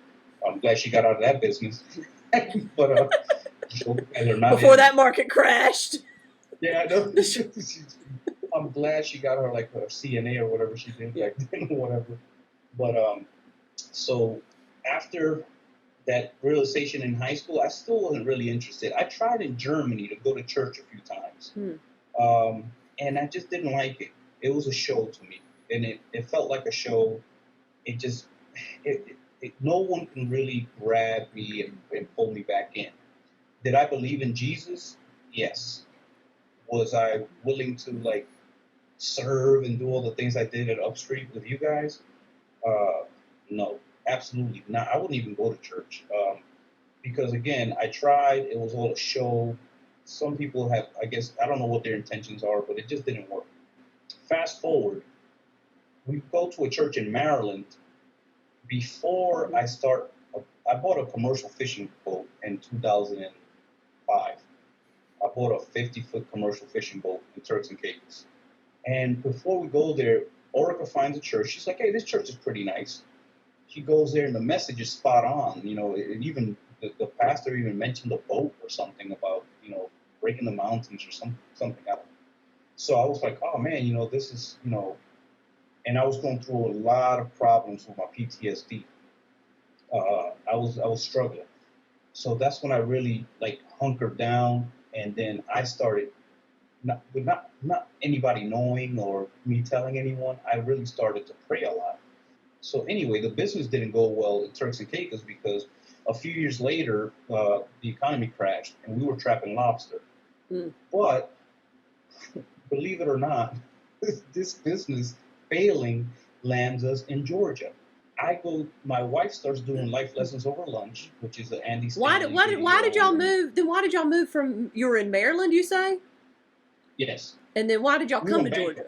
I'm glad she got out of that business. But before that market crashed. Yeah, I know. I'm glad she got her like her CNA or whatever she did back then or whatever. But so after that realization in high school, I still wasn't really interested. I tried in Germany to go to church a few times, and I just didn't like it. It was a show to me, and it felt like a show. It just, no one can really grab me and pull me back in. Did I believe in Jesus? Yes. Was I willing to like serve and do all the things I did at Upstreet with you guys? No, absolutely not. I wouldn't even go to church because again, I tried. It was all a show. Some people have, I guess, I don't know what their intentions are, but it just didn't work. Fast forward, we go to a church in Maryland. Before I bought a commercial fishing boat in 2005. I bought a 50-foot commercial fishing boat in Turks and Caicos. And before we go there, Ulrika finds a church. She's like, hey, this church is pretty nice. She goes there and the message is spot on. You know, even the pastor even mentioned the boat or something about, you know, breaking the mountains or something else. So I was like, oh man, you know, this is, you know, and I was going through a lot of problems with my PTSD. I was struggling. So that's when I really like hunkered down, and then I started not anybody knowing or me telling anyone. I really started to pray a lot. So anyway, the business didn't go well in Turks and Caicos because a few years later, the economy crashed and we were trapping lobster. Mm. But believe it or not, this business failing lands us in Georgia. My wife starts doing life lessons over lunch, which is an Andy Stanley. Why did y'all move? Then why did y'all move from, you were in Maryland, you say? Yes. And then why did y'all come to Georgia?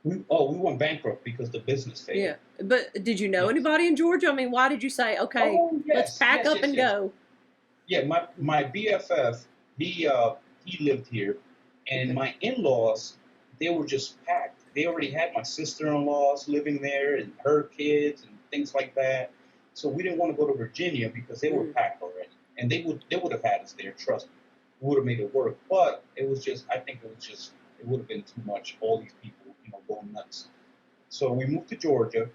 We went bankrupt because the business failed. Yeah. But did you know anybody in Georgia? I mean, why did you say, okay, let's pack up and go? Yeah, my BFF, he lived here, and my in-laws, they were just packed. They already had my sister-in-laws living there and her kids and things like that. So we didn't want to go to Virginia because they were packed already. And they would have had us there, trust me. We would have made it work. But it would have been too much, all these people, you know, going nuts. So we moved to Georgia,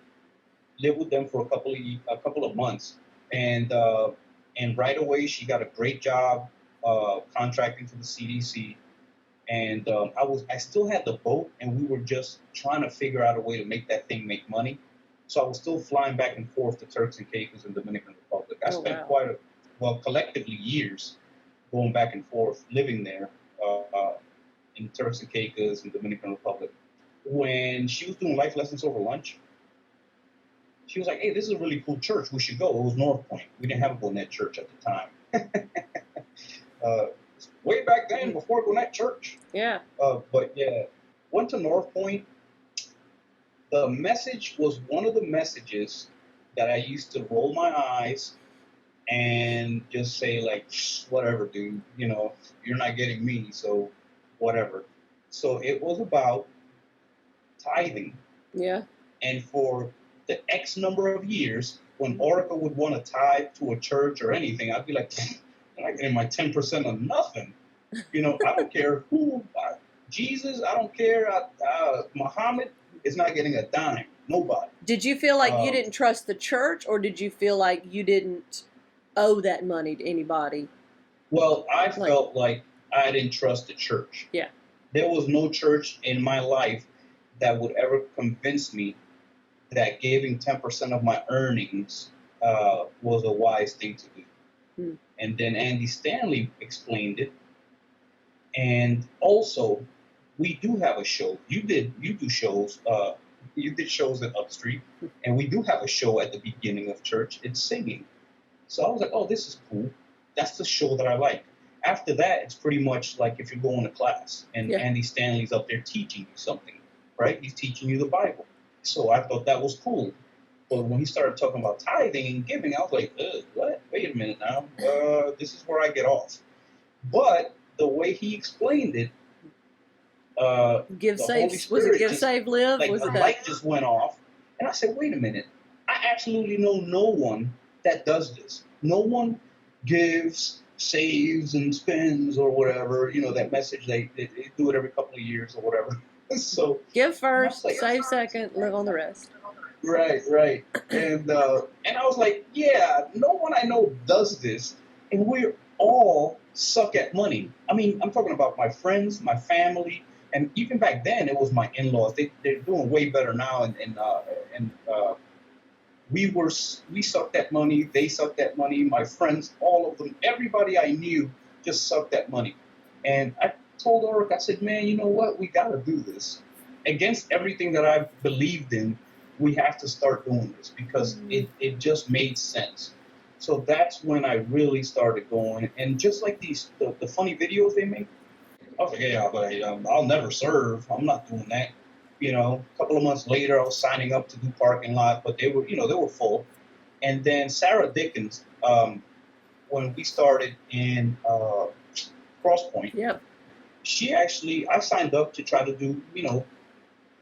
lived with them for a couple of months, and right away she got a great job contracting for the CDC. And I still had the boat, and we were just trying to figure out a way to make that thing make money. So I was still flying back and forth to Turks and Caicos and Dominican Republic. I spent collectively years going back and forth, living there in Turks and Caicos and Dominican Republic. When she was doing life lessons over lunch, she was like, hey, this is a really cool church. We should go. It was North Point. We didn't have a Gwinnett church at the time. Way back then, before Gwinnett Church. Yeah. But yeah, went to North Point. The message was one of the messages that I used to roll my eyes and just say like, whatever, dude. You know, you're not getting me, so whatever. So it was about tithing. Yeah. And for the X number of years, when Ulrika would want to tithe to a church or anything, I'd be like, I'm not getting my 10% of nothing. You know, I don't care who, Jesus, I don't care. Muhammad is not getting a dime. Nobody. Did you feel like you didn't trust the church, or did you feel like you didn't owe that money to anybody? Well, I felt like I didn't trust the church. Yeah. There was no church in my life that would ever convince me that giving 10% of my earnings was a wise thing to do. And then Andy Stanley explained it. And also, we do have a show. You do shows. You did shows at Upstreet, and we do have a show at the beginning of church. It's singing. So I was like, oh, this is cool. That's the show that I like. After that, it's pretty much like if you're going to class and Andy Stanley's up there teaching you something, right? He's teaching you the Bible. So I thought that was cool. But when he started talking about tithing and giving, I was like, what? Wait a minute now. This is where I get off. But the way he explained it, Give, Save, was it Give, Save, Live? Like the light just went off. And I said, wait a minute. I absolutely know no one that does this. No one gives, saves, and spends or whatever. You know, that message, they do it every couple of years or whatever. So give first, like, save second, live on the rest. Right. And I was like, yeah, no one I know does this. And we all suck at money. I mean, I'm talking about my friends, my family, And even back then, it was my in-laws. They're doing way better now, and we sucked that money. They sucked that money. My friends, all of them, everybody I knew just sucked that money. And I told Ulrika, I said, man, you know what? We got to do this. Against everything that I believed in, we have to start doing this because it just made sense. So that's when I really started going. And just like the funny videos they make, I was like, yeah, but I'll never serve. I'm not doing that. A couple of months later, I was signing up to do parking lot, but they were full. And then Sarah Dickens, when we started in Crosspoint, Yeah. I signed up to try to do,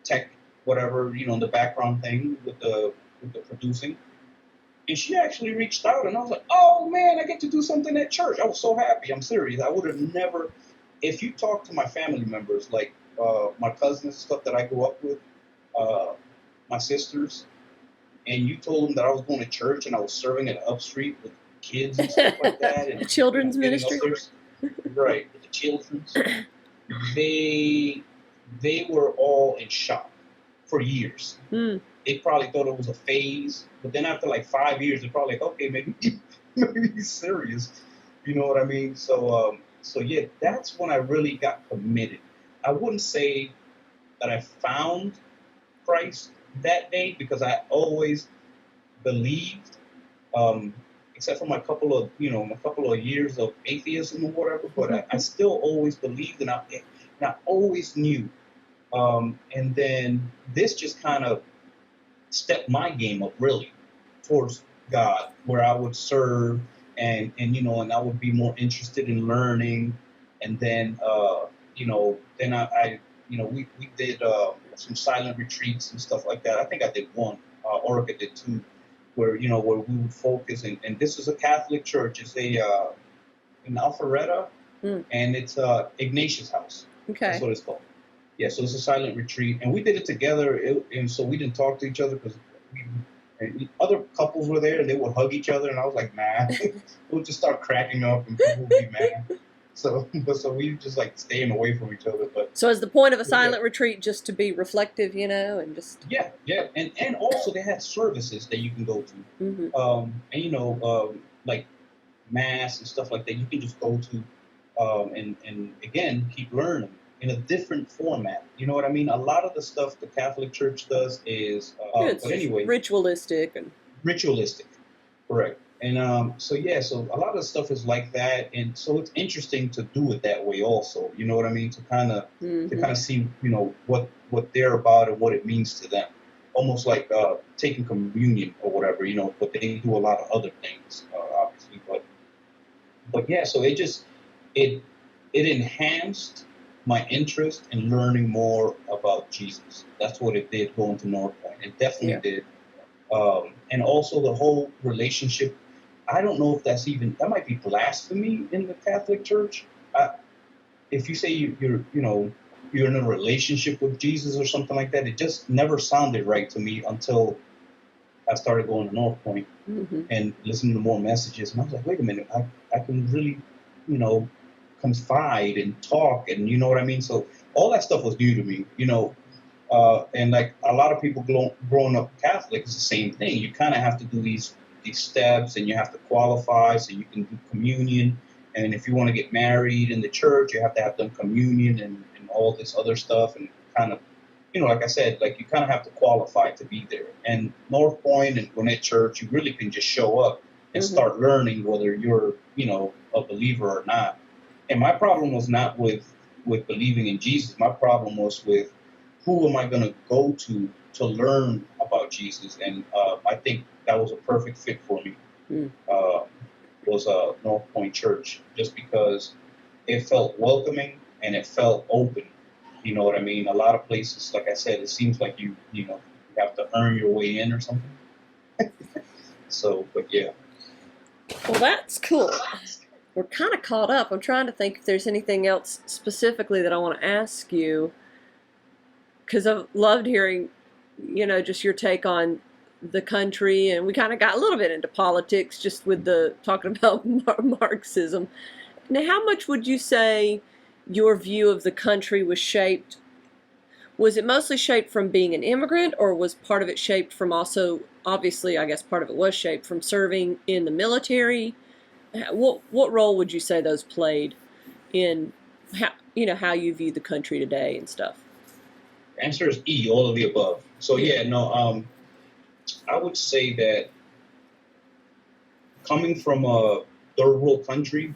tech, whatever, the background thing with the producing. And she actually reached out, and I was like, oh man, I get to do something at church. I was so happy. I'm serious. I would have never, if you talk to my family members, like my cousins and stuff that I grew up with, my sisters, and you told them that I was going to church and I was serving at Upstreet with kids and stuff like that. And the children's ministry. Right, with the children's. They were all in shock for years. They probably thought it was a phase, but then after like 5 years, they're probably like, okay, maybe he's serious. You know what I mean? So yeah, that's when I really got committed. I wouldn't say that I found Christ that day because I always believed, except for my couple of years of atheism or whatever. But I still always believed, and I always knew. And then this just kind of stepped my game up really towards God, where I would serve and I would be more interested in learning. And then we did some silent retreats and stuff like that. I think I did one. Ulrika did two, where we would focus. And this is a Catholic church. It's in Alpharetta, and it's Ignatius House. Okay. That's what it's called. Yeah, so it's a silent retreat, and we did it together. And so we didn't talk to each other because other couples were there, and they would hug each other, and I was like, nah. We'll just start cracking up, and people would be mad. So we just like staying away from each other. But so is the point of a silent retreat just to be reflective, and just yeah, and also they had services that you can go to, and like mass and stuff like that. You can just go to, and again keep learning in a different format. You know what I mean? A lot of the stuff the Catholic Church does is, it's but anyway, ritualistic, correct. And so a lot of stuff is like that, and so it's interesting to do it that way also. You know what I mean? To kind of see what they're about and what it means to them, almost like taking communion or whatever. But they do a lot of other things, obviously. But yeah, so it enhanced my interest in learning more about Jesus. That's what it did going to North Point. It definitely did. And also the whole relationship. I don't know if that might be blasphemy in the Catholic Church. If you say you're in a relationship with Jesus or something like that, it just never sounded right to me until I started going to North Point and listening to more messages. And I was like, wait a minute, I can really, confide and talk, and you know what I mean? So all that stuff was new to me, and like a lot of people growing up Catholic, it's the same thing. You kind of have to do these steps, and you have to qualify so you can do communion. And if you want to get married in the church, you have to have done communion and all this other stuff, and kind of, like I said, like you kind of have to qualify to be there. And North Point and Gwinnett Church, you really can just show up and start learning whether you're, a believer or not. And my problem was not with believing in Jesus. My problem was with who am I going to go to learn about Jesus. And I think that was a perfect fit for me. Was North Point Church, just because it felt welcoming and it felt open. You know what I mean? A lot of places, like I said, it seems like you have to earn your way in or something. So, but yeah. Well, that's cool. We're kind of caught up. I'm trying to think if there's anything else specifically that I want to ask you, because I've loved hearing, just your take on the country, and we kind of got a little bit into politics just with the talking about Marxism. Now, how much would you say your view of the country was shaped Was it mostly shaped from being an immigrant, or was part of it shaped from also, obviously, I guess part of it was shaped from serving in the military? What role would you say those played in how you view the country today and stuff? The answer is E, all of the above. So Yeah. yeah, no, I would say that coming from a third world country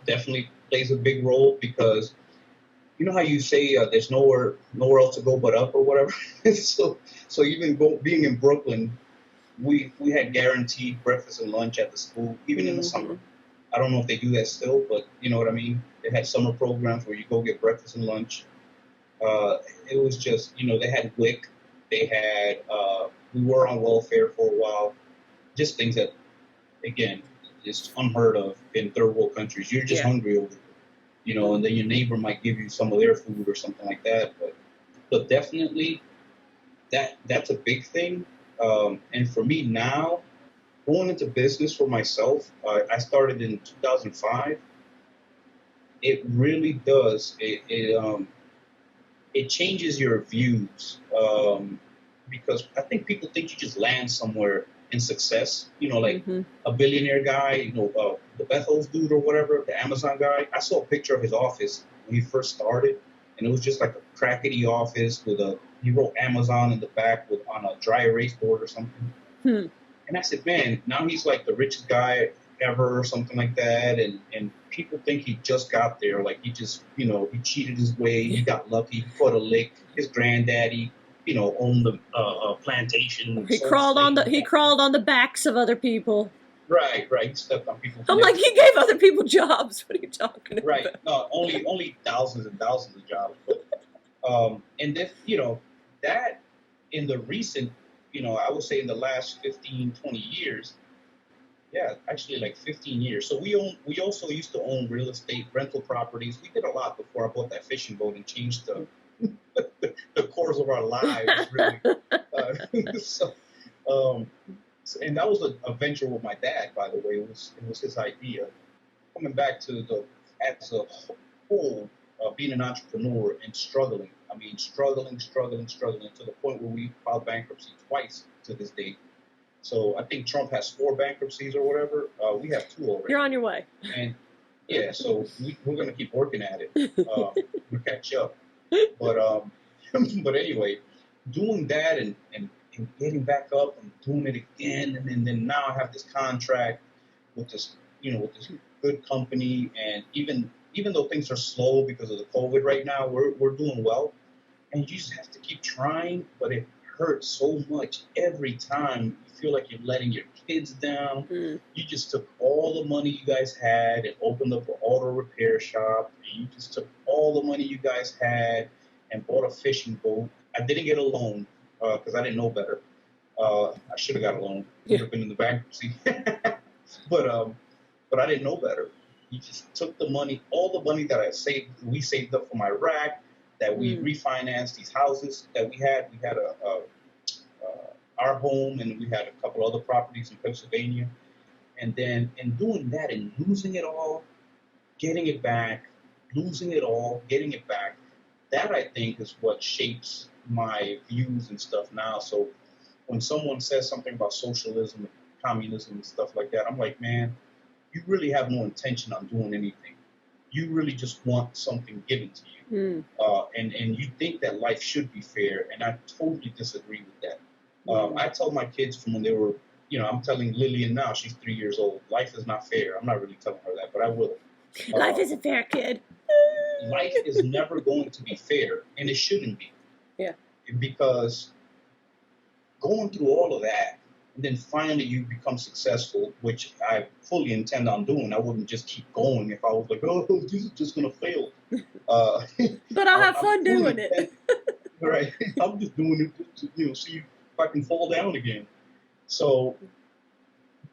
definitely plays a big role because you know how you say there's nowhere else to go but up or whatever. So even being in Brooklyn, we had guaranteed breakfast and lunch at the school, even in the summer. I don't know if they do that still, but you know what I mean. They had summer programs where you go get breakfast and lunch. It was just they had WIC, they had we were on welfare for a while, just things that again is unheard of in third world countries. You're just Yeah. hungry over and then your neighbor might give you some of their food or something like that. But definitely that's a big thing. And for me now, going into business for myself, I started in 2005. It really does. It changes your views because I think people think you just land somewhere in success. Like a billionaire guy, the Bethel's dude or whatever, the Amazon guy. I saw a picture of his office when he first started, and it was just like a crackety office with he wrote Amazon in the back on a dry erase board or something. And I said, man, now he's like the richest guy ever or something like that. And people think he just got there. Like he just, he cheated his way. He got lucky. He caught a lick. His granddaddy, owned the plantation. He crawled on the backs of other people. Right. He stepped on people. I'm like, he gave other people jobs. What are you talking about? Right. No, only thousands and thousands of jobs. But, and this, that in the recent, I would say in the last 15, 20 years, yeah, actually like 15 years. So we also used to own real estate, rental properties. We did a lot before I bought that fishing boat and changed the course of our lives, really. And that was a venture with my dad, by the way. It was his idea. Coming back to as a whole, being an entrepreneur and struggling. I mean, struggling to the point where we filed bankruptcy twice to this date. So I think Trump has 4 bankruptcies or whatever. We have 2 already. You're on your way. And yeah, so we're going to keep working at it. We'll catch up. But but anyway, doing that and getting back up and doing it again, and then now I have this contract with this good company, and even though things are slow because of the COVID right now, we're doing well, and you just have to keep trying, but it hurts so much every time. You feel like you're letting your kids down. You just took all the money you guys had and opened up an auto repair shop, and you just took all the money you guys had and bought a fishing boat. I didn't get a loan because I didn't know better. I should have got a loan. Would have been in the bankruptcy. But I didn't know better. You just took the money, all the money that we saved up from Iraq, that we refinanced these houses that we had. We had our home, and we had a couple other properties in Pennsylvania. And then in doing that and losing it all, getting it back, losing it all, getting it back, that I think is what shapes my views and stuff now. So when someone says something about socialism and communism and stuff like that, I'm like, man, you really have no intention on doing anything. You really just want something given to you. And you think that life should be fair, and I totally disagree with that. I tell my kids from when they were, I'm telling Lillian now, she's 3 years old, life is not fair. I'm not really telling her that, but I will. Life isn't fair, kid. Life is never going to be fair, and it shouldn't be. Yeah. Because going through all of that, and then finally you become successful, which I fully intend on doing. I wouldn't just keep going if I was like, oh, this is just going to fail. But I'll have fun doing it. Right. I'm just doing it to see if I can fall down again. So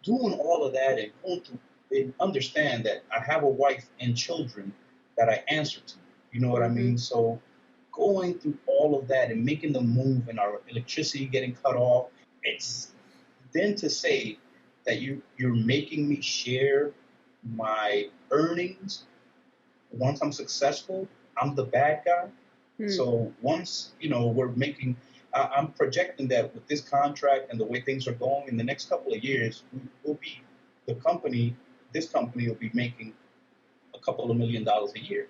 doing all of that and going through and understand that I have a wife and children that I answer to. You know what I mean? So going through all of that and making the move and our electricity getting cut off, it's then to say that you're making me share my earnings once I'm successful, I'm the bad guy. So once, I'm projecting that with this contract and the way things are going in the next couple of years, this company will be making a couple of $1 million a year.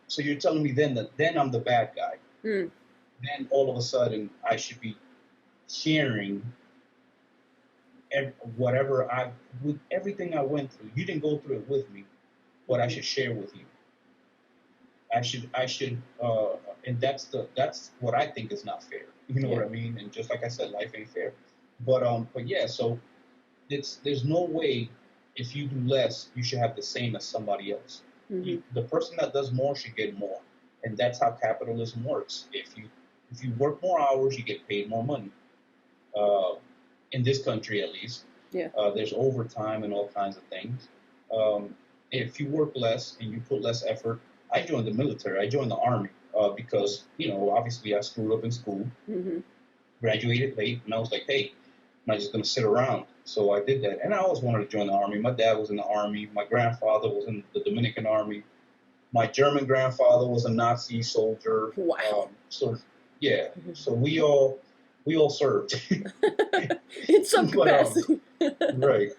So you're telling me then I'm the bad guy. Then all of a sudden I should be sharing with everything I went through. You didn't go through it with me, but I should share with you. I should, and that's what I think is not fair. You know what I mean? And just like I said, life ain't fair. But yeah, so there's no way if you do less, you should have the same as somebody else. The person that does more should get more, and that's how capitalism works. If you work more hours, you get paid more money. In this country, at least, there's overtime and all kinds of things. If you work less and you put less effort, I joined the military. I joined the Army because, obviously I screwed up in school, graduated late, and I was like, hey, I'm not just going to sit around. So I did that. And I always wanted to join the Army. My dad was in the Army. My grandfather was in the Dominican Army. My German grandfather was a Nazi soldier. Wow. So we all served. In some capacity. Right.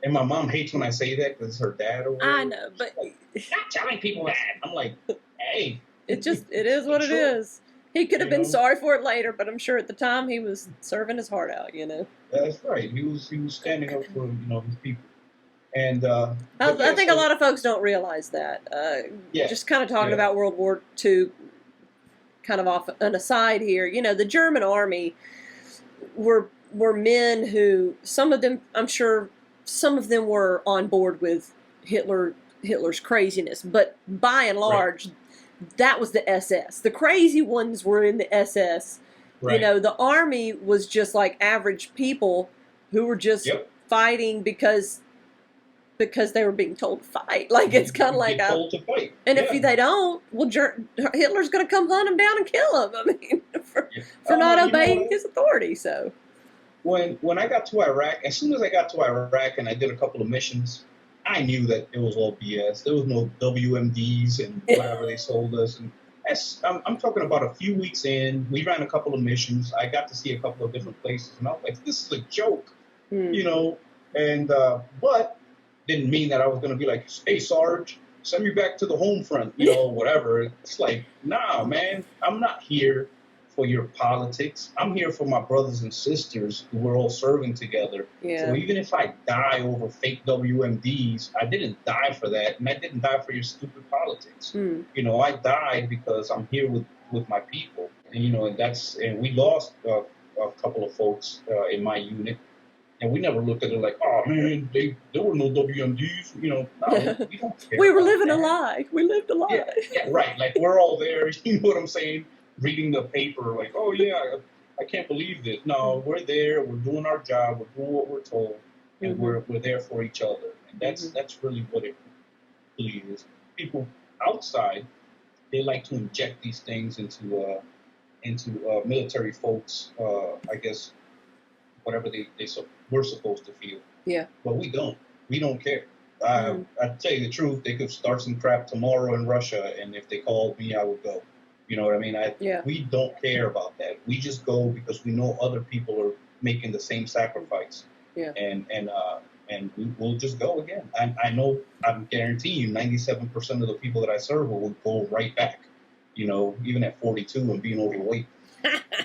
And my mom hates when I say that because it's her dad or whatever. I know, but not telling people that. I'm like, hey. It is what it is. He could have been sorry for it later, but I'm sure at the time he was serving his heart out, That's right. He was standing up for, his people. And I think a lot of folks don't realize that. Just kind of talking about World War II, kind of off an aside here. The German army were men who, some of them, I'm sure, some of them were on board with Hitler's craziness, but by and large, that was the SS. The crazy ones were in the SS. Right. The army was just like average people who were just fighting because they were being told to fight. Like, it's kind of like told to fight. And if they don't, well, Hitler's going to come hunt them down and kill them. I mean, for not obeying his authority. So when I got to Iraq, as soon as I got to Iraq and I did a couple of missions, I knew that it was all BS. There was no WMDs and whatever they sold us. And I'm talking about a few weeks in. We ran a couple of missions. I got to see a couple of different places, and I was like, "This is a joke," And but didn't mean that I was going to be like, "Hey, Sarge, send me back to the home front," whatever. It's like, nah, man, I'm not here for your politics. I'm here for my brothers and sisters who we're all serving together. Yeah. So even if I die over fake WMDs, I didn't die for that, and I didn't die for your stupid politics. I died because I'm here with my people, and and we lost a couple of folks in my unit. And we never looked at it like, oh, man, there were no WMDs. No, we don't care. We were living a lie. We lived a lie. Yeah, right. Like, we're all there. You know what I'm saying? Reading the paper, like, oh, yeah, I can't believe this. No, we're there. We're doing our job. We're doing what we're told. And we're there for each other. And that's really what it really is. People outside, they like to inject these things into military folks, I guess, whatever we're supposed to feel. Yeah. But we don't. We don't care. I tell you the truth, they could start some crap tomorrow in Russia, and if they called me, I would go. You know what I mean? We don't care about that. We just go because we know other people are making the same sacrifice. Yeah. And we'll just go again. I know, I'm guaranteeing you 97% of the people that I serve will go right back, even at 42 and being overweight.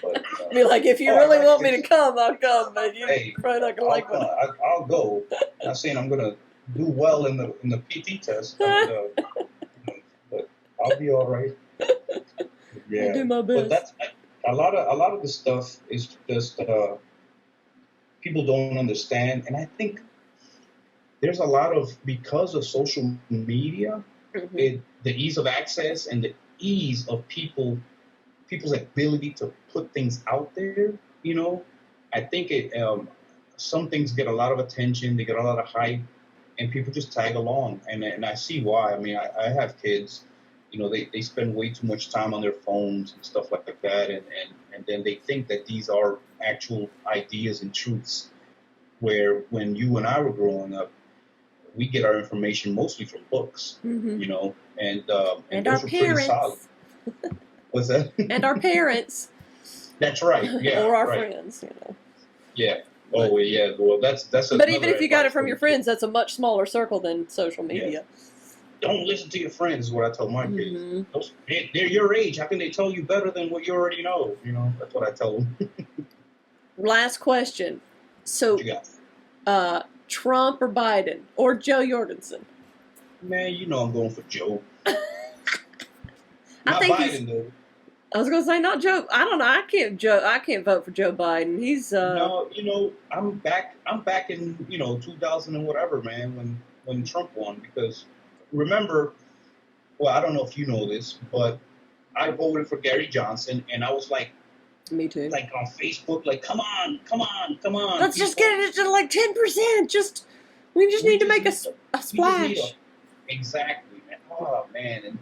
But, be like, if you really want me to come, I'll come, but you're probably not going to like it. I'll go. I'm not saying I'm going to do well in the PT test, but I'll be all right. Yeah. I'll do my best. But that's a lot of the stuff is just people don't understand, and I think there's a lot of, because of social media, the ease of access and the ease of people's ability to put things out there, I think some things get a lot of attention, they get a lot of hype, and people just tag along, and I see why. I mean, I have kids, they spend way too much time on their phones and stuff like that, and then they think that these are actual ideas and truths, where when you and I were growing up, we get our information mostly from books, and our those are pretty parents. solid. What's that? And our parents. That's right. Yeah. Or our right. friends, you know. Yeah. Oh, well, yeah. Well, that's. But even if you got it from your friends, that's a much smaller circle than social media. Yeah. Don't listen to your friends is what I tell my kids. Mm-hmm. They're your age. How can they tell you better than what you already know? You know, that's what I tell them. Last question. So, What you got? Trump or Biden or Joe Jorgensen? Man, you know I'm going for Joe. I Not think Biden though. I was gonna say not Joe. I don't know. I can't vote for Joe Biden. He's No, you know, I'm back in, 2000 and whatever, man, when Trump won, because remember, well, I don't know if you know this, but I voted for Gary Johnson, and I was like, Me too. Like on Facebook, like, come on. Let's just get it to like 10%. We just need to make a splash. Exactly, man. Oh man,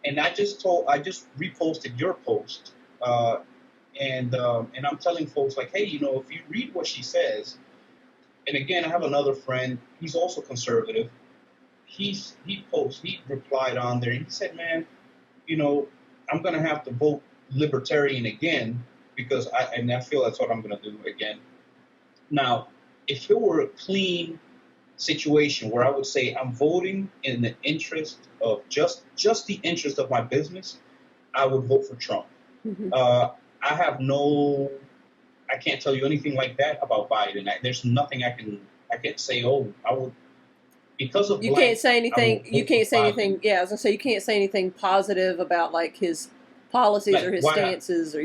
and I just reposted your post, and I'm telling folks like, hey, if you read what she says, and again, I have another friend. He's also conservative. He replied on there, and he said, man, I'm gonna have to vote libertarian again because I feel that's what I'm gonna do again. Now, if it were a clean situation where I would say I'm voting in the interest of just the interest of my business, I would vote for Trump. Mm-hmm. I can't tell you anything like that about Biden. There's nothing I can say. Oh, I would, because of you blank, can't say anything. You can't say Biden. anything. Yeah, I was gonna say you can't say anything positive about like his policies Like, or his stances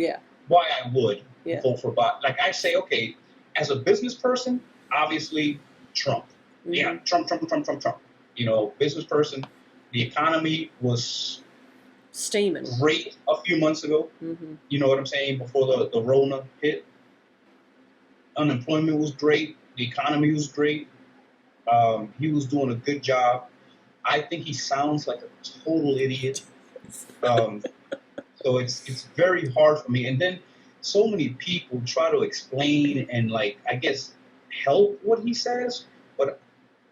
why I would vote for Biden. Like I say, okay, as a business person, obviously Trump. Mm-hmm. Yeah, Trump. Business person. The economy was steaming great a few months ago. Mm-hmm. You know what I'm saying? Before the Rona hit, unemployment was great. The economy was great. He was doing a good job. I think he sounds like a total idiot. So it's very hard for me. And then so many people try to explain and I guess help what he says. But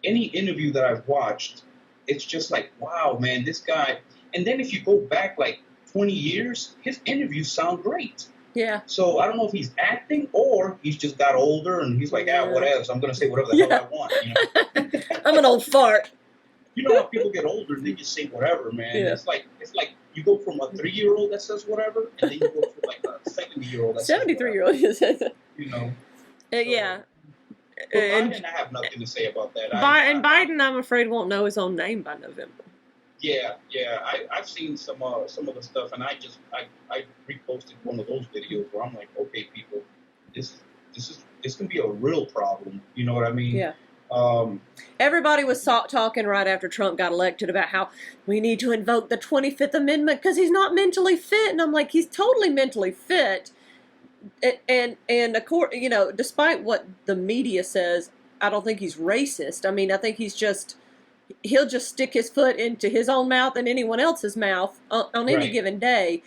any interview that I've watched, it's just like, wow, man, this guy. And then if you go back 20 years, his interviews sound great. Yeah. So I don't know if he's acting or he's just got older and he's like, whatever. So I'm going to say whatever the hell I want. I'm an old fart. You know how people get older and they just say whatever, man. Yeah. It's like you go from a 3-year-old that says whatever, and then you go from a 70-year-old that 73-year-old says yeah. And Biden, I have nothing to say about that. Biden, I'm afraid, won't know his own name by November. Yeah. I've seen some of the stuff, and I reposted one of those videos where I'm like, okay, people, this can be a real problem. You know what I mean? Yeah. Everybody was talking right after Trump got elected about how we need to invoke the 25th Amendment because he's not mentally fit, and I'm like, he's totally mentally fit. And despite what the media says, I don't think he's racist. I mean, I think he'll just stick his foot into his own mouth and anyone else's mouth on any given day.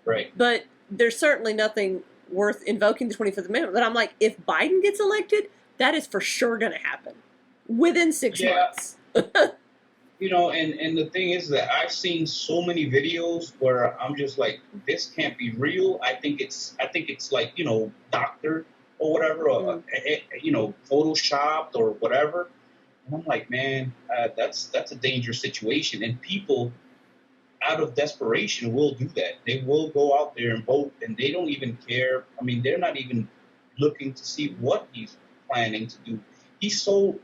Right. But there's certainly nothing worth invoking the 25th Amendment. But I'm like, if Biden gets elected, that is for sure going to happen within 6 months. And the thing is that I've seen so many videos where I'm just like, this can't be real. I think it's like, doctored or whatever, or, photoshopped or whatever. And I'm like, man, that's a dangerous situation. And people, out of desperation, will do that. They will go out there and vote, and they don't even care. I mean, they're not even looking to see what he's planning to do. He's so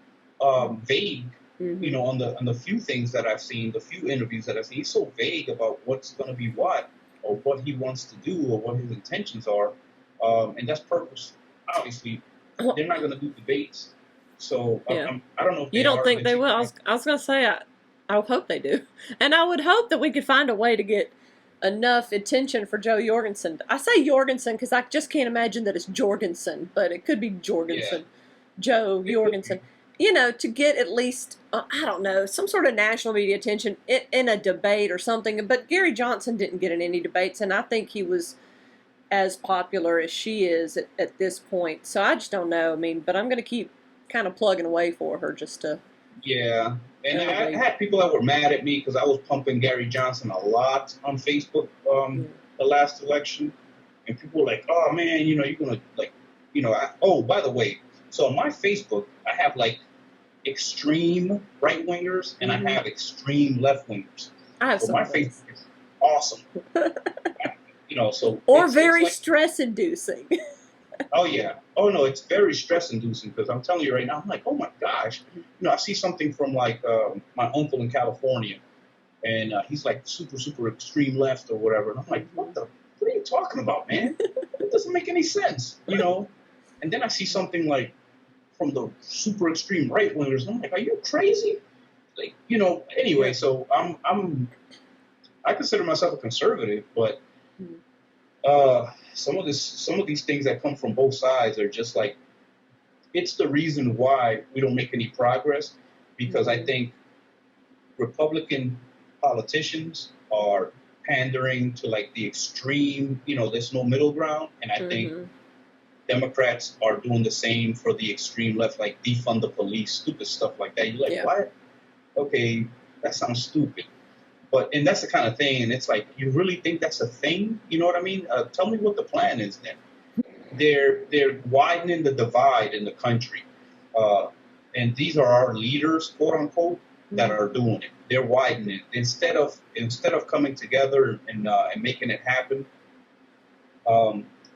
vague, on the few things that I've seen, the few interviews that I've seen. He's so vague about what's going to be what, or what he wants to do, or what his intentions are, and that's purpose. Obviously, they're not going to do debates. So I don't know if you don't think they will. I was going to say I hope they do, and I would hope that we could find a way to get enough attention for Joe Jorgensen. I say Jorgensen because I just can't imagine that it's Jorgensen, but it could be Jorgensen. Yeah. Joe Jorgensen. To get at least, I don't know, some sort of national media attention in a debate or something. But Gary Johnson didn't get in any debates, and I think he was as popular as she is at this point. So I just don't know. I mean, but I'm going to keep kind of plugging away for her just to... Yeah. And I had people that were mad at me because I was pumping Gary Johnson a lot on Facebook the last election, and people were like, "Oh man, you're gonna like, oh, by the way, so on my Facebook, I have like extreme right wingers and I have extreme left wingers. I have so some my of those. Facebook is awesome. So or it's very like, stress-inducing. oh yeah, oh no, it's very stress-inducing because I'm telling you right now, I'm like, oh my gosh, I see something from like my uncle in California, and he's like super extreme left or whatever, and I'm like, what are you talking about, man? It doesn't make any sense, And then I see something like from the super extreme right wingers. I'm like, are you crazy? Like, anyway, so I consider myself a conservative, but some of these things that come from both sides are just like, it's the reason why we don't make any progress, because I think Republican politicians are pandering to like the extreme, there's no middle ground, and I think Democrats are doing the same for the extreme left, like defund the police, stupid stuff like that. You're like, what? Okay, that sounds stupid. And that's the kind of thing, and it's like, you really think that's a thing? You know what I mean? Tell me what the plan is then. They're widening the divide in the country, and these are our leaders, quote unquote, that are doing it. They're widening it instead of coming together and making it happen.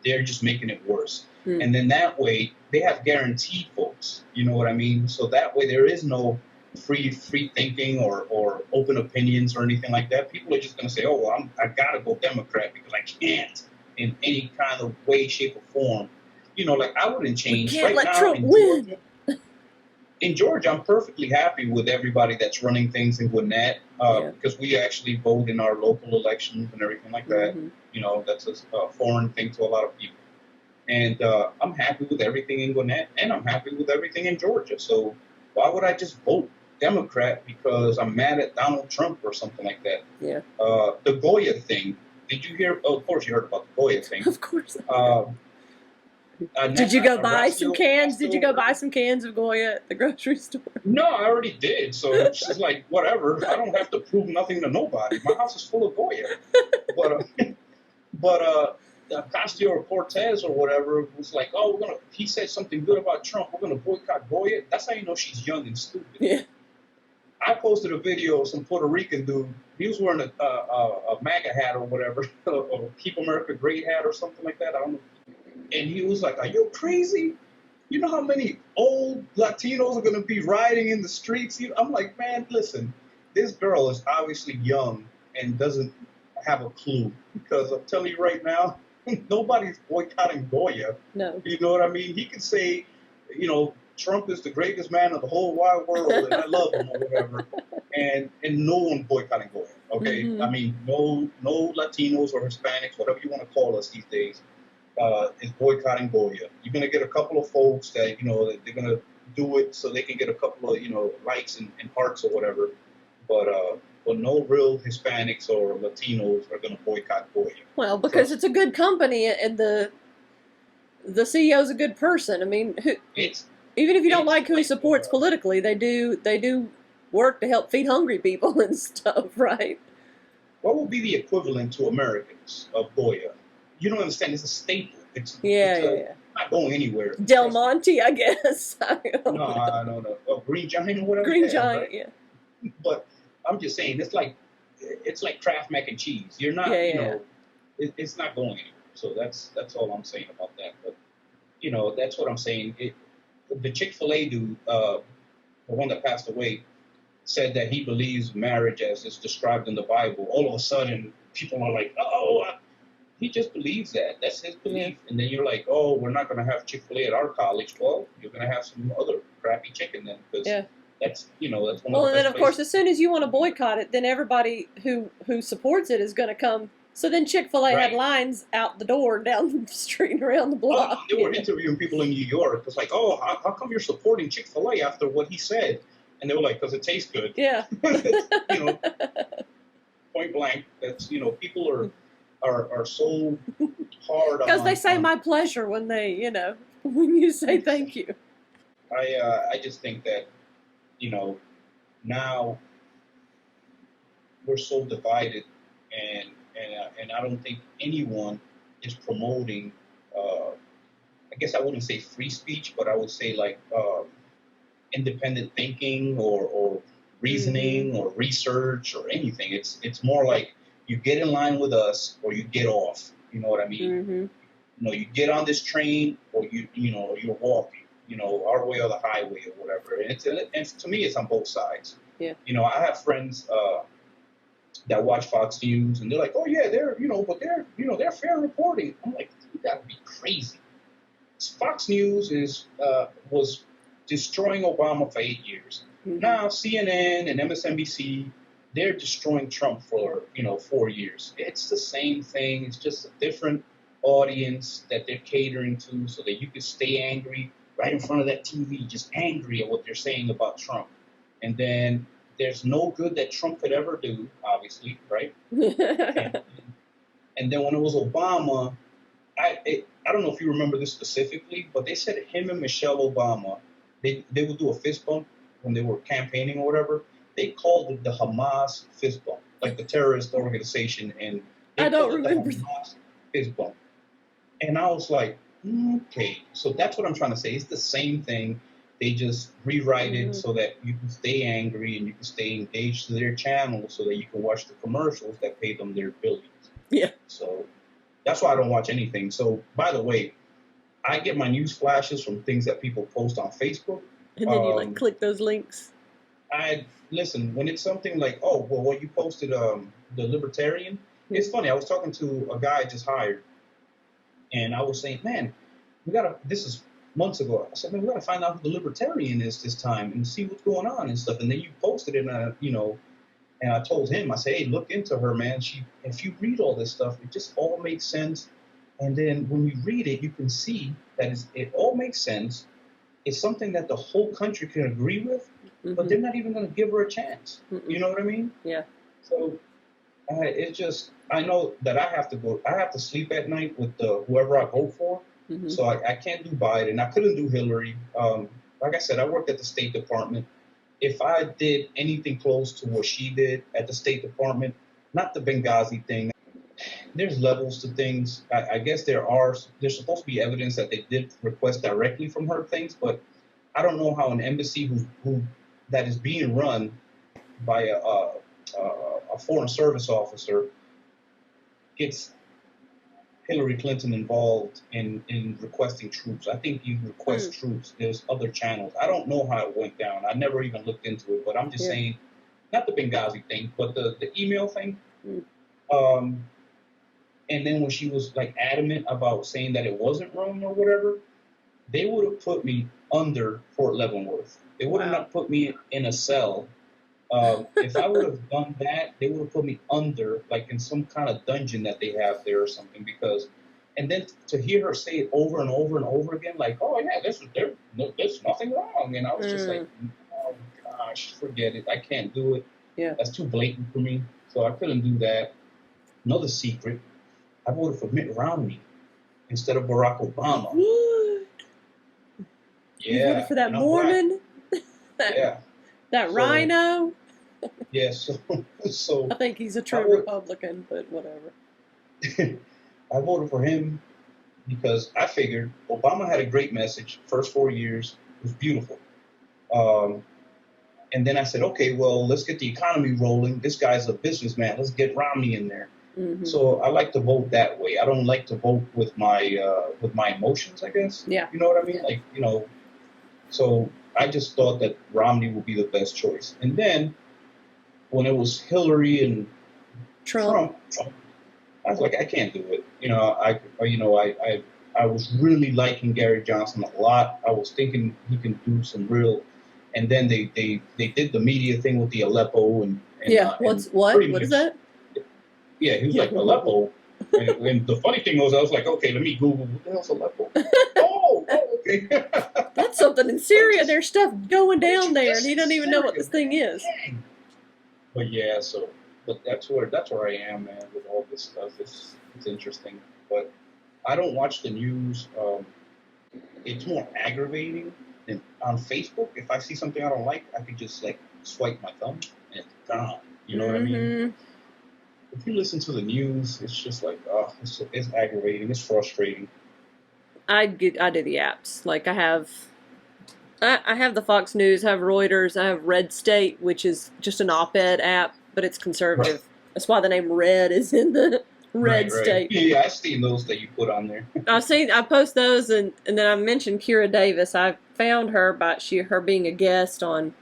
They're just making it worse. And then that way they have guaranteed votes. You know what I mean? So that way there is no free thinking or open opinions or anything like that. People are just going to say, oh, well, I got to go Democrat because I can't in any kind of way, shape, or form. Like I wouldn't change. We can't right let now Trump win. In Georgia, I'm perfectly happy with everybody that's running things in Gwinnett because we actually vote in our local elections and everything like that. That's a foreign thing to a lot of people. And I'm happy with everything in Gwinnett, and I'm happy with everything in Georgia. So why would I just vote Democrat because I'm mad at Donald Trump or something like that? Yeah. The Goya thing. Did you hear? Oh, of course you heard about the Goya thing. Of course. Did you go buy some cans? Did you go buy some cans of Goya at the grocery store? No, I already did. So it's just like, whatever. I don't have to prove nothing to nobody. My house is full of Goya. But Ocasio-Cortez or whatever was like, oh, he said something good about Trump. We're going to boycott Goya. That's how you know she's young and stupid. Yeah. I posted a video of some Puerto Rican dude. He was wearing a MAGA hat or whatever, a Keep America Great hat or something like that. I don't know. And he was like, are you crazy? You know how many old Latinos are going to be rioting in the streets? I'm like, man, listen, this girl is obviously young and doesn't have a clue, because I'm telling you right now, nobody's boycotting Goya. No. You know what I mean? He can say, Trump is the greatest man of the whole wide world and I love him or whatever. And no one boycotting Goya. Okay? I mean, no Latinos or Hispanics, whatever you want to call us these days, is boycotting Goya. You're going to get a couple of folks that, that they're going to do it so they can get a couple of, likes and hearts or whatever. But no real Hispanics or Latinos are going to boycott Goya. Well, because it's a good company and the CEO's a good person. I mean, even if you don't like who he supports politically, they do work to help feed hungry people and stuff, right? What would be the equivalent to Americans of Goya? You don't understand. It's a staple. It's not going anywhere. Del Monte, I guess. No. Oh, Green Giant or whatever. Green Giant, right? yeah. But I'm just saying, it's like Kraft mac and cheese. You're not, it's not going anywhere. So that's all I'm saying about that. But that's what I'm saying. The Chick-fil-A dude, the one that passed away, said that he believes marriage as it's described in the Bible. All of a sudden, people are like, he just believes that. That's his belief. And then you're like, oh, we're not going to have Chick-fil-A at our college. Well, you're going to have some other crappy chicken then. Because that's, that's one of the Well, and then, of places. course, as soon as you want to boycott it, then everybody who supports it is going to come. So then Chick-fil-A had lines out the door, down the street, and around the block. They were interviewing people in New York. It's like, oh, how come you're supporting Chick-fil-A after what he said? And they were like, because it tastes good. Yeah. Point blank. That's, people are so hard on. Because they say my pleasure when they, when you say thank you. I just think that, now we're so divided, and and I don't think anyone is promoting. I guess I wouldn't say free speech, but I would say like independent thinking or reasoning or research or anything. It's more like you get in line with us or you get off. You know what I mean? Mm-hmm. You get on this train or you're walking. Our way or the highway or whatever. And to me, it's on both sides. Yeah. I have friends that watch Fox News and they're like, oh yeah, they're fair reporting. I'm like, you gotta be crazy. Fox News was destroying Obama for 8 years. Mm-hmm. Now CNN and MSNBC, they're destroying Trump for 4 years. It's the same thing. It's just a different audience that they're catering to, so that you can stay angry right in front of that TV, just angry at what they're saying about Trump. And then there's no good that Trump could ever do, obviously, right? and then when it was Obama, I don't know if you remember this specifically, but they said him and Michelle Obama, they would do a fist bump when they were campaigning or whatever. They called it the Hamas fist bump, like the terrorist organization, and I don't remember the Hamas fist bump. And I was like, okay, so that's what I'm trying to say. It's the same thing. They just rewrite it so that you can stay angry and you can stay engaged to their channel, so that you can watch the commercials that pay them their billions. Yeah. So that's why I don't watch anything. So, by the way, I get my news flashes from things that people post on Facebook. And then you click those links. Listen, when it's something like, oh, well, what you posted, the libertarian. It's funny. I was talking to a guy I just hired, and I was saying, man, this is months ago. I said, man, we gotta find out who the libertarian is this time and see what's going on and stuff. And then you posted it, and I told him, I said, hey, look into her, man. If you read all this stuff, it just all makes sense. And then when you read it, you can see that it all makes sense. It's something that the whole country can agree with, but they're not even going to give her a chance. You know what I mean? Yeah. So it's just, I know that I have to sleep at night with whoever I vote for. So I can't do Biden. I couldn't do Hillary. Like I said, I worked at the State Department. If I did anything close to what she did at the State Department, not the Benghazi thing, there's levels to things. I guess there's supposed to be evidence that they did request directly from her things, but I don't know how an embassy that is being run by a foreign service officer gets Hillary Clinton involved in requesting troops. I think you request troops. There's other channels. I don't know how it went down. I never even looked into it, but I'm just saying, not the Benghazi thing, but the email thing. And then when she was like adamant about saying that it wasn't wrong or whatever, they would have put me under Fort Leavenworth. They would have not put me in a cell. If I would have done that, they would have put me under, like in some kind of dungeon that they have there or something. And then to hear her say it over and over and over again, like, oh yeah, there's nothing wrong. And I was just like, oh gosh, forget it. I can't do it. Yeah. That's too blatant for me. So I couldn't do that. Another secret, I voted for Mitt Romney instead of Barack Obama. What? Yeah. You voted for that Mormon? That rhino? Yeah, so I think he's a true Republican, but whatever. I voted for him because I figured Obama had a great message. First 4 years was beautiful. And then I said, okay, well, let's get the economy rolling. This guy's a businessman. Let's get Romney in there. So I like to vote that way. I don't like to vote with my emotions, I guess. Yeah. You know what I mean? Like, so I just thought that Romney would be the best choice. And then when it was Hillary and Trump, I was like, I can't do it. I was really liking Gary Johnson a lot. I was thinking he can do some real. And then they did the media thing with the Aleppo and what is that? Yeah, he was like Aleppo. And the funny thing was, I was like, okay, let me Google what the hell's Aleppo. oh, okay. That's something in Syria. There's stuff going down there, and he doesn't even know what this thing is. But yeah, but that's where I am, man, with all this stuff. It's interesting, but I don't watch the news. It's more aggravating. And on Facebook, if I see something I don't like, I could just like swipe my thumb and it's gone. You know what I mean? if you listen to the news, it's just like, oh, it's aggravating. It's frustrating. I do the apps. Like I have the Fox News, I have Reuters, I have Red State, which is just an op-ed app, but it's conservative. Right. That's why the name Red is in the Red State. Yeah, I've seen those that you put on there. I post those, and then I mentioned Kira Davis. I found her by her being a guest on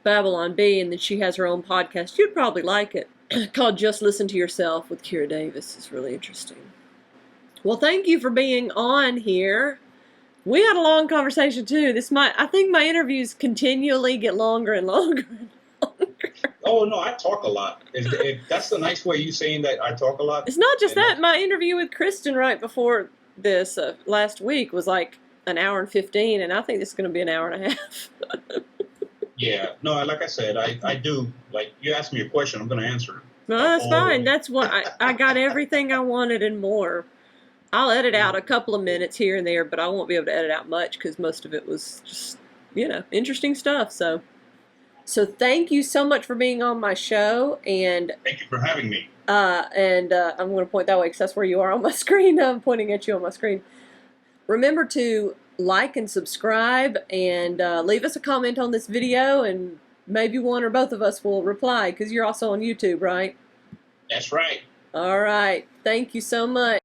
Babylon Bee, and then she has her own podcast. You'd probably like it, called Just Listen to Yourself with Kira Davis. It's really interesting. Well, thank you for being on here. We had a long conversation too. I think my interviews continually get longer and longer and longer. Oh no, I talk a lot. If that's the nice way you saying that I talk a lot. It's not just that. My interview with Kristen right before this last week was like an hour and 15, and I think this is going to be an hour and a half. Yeah, no, like I said, I do. Like you ask me a question, I'm going to answer it. No, that's fine. That's what I got everything I wanted and more. I'll edit out a couple of minutes here and there, but I won't be able to edit out much because most of it was just, interesting stuff. So thank you so much for being on my show, and thank you for having me. I'm going to point that way because that's where you are on my screen. I'm pointing at you on my screen. Remember to like and subscribe, and leave us a comment on this video, and maybe one or both of us will reply because you're also on YouTube, right? That's right. All right. Thank you so much.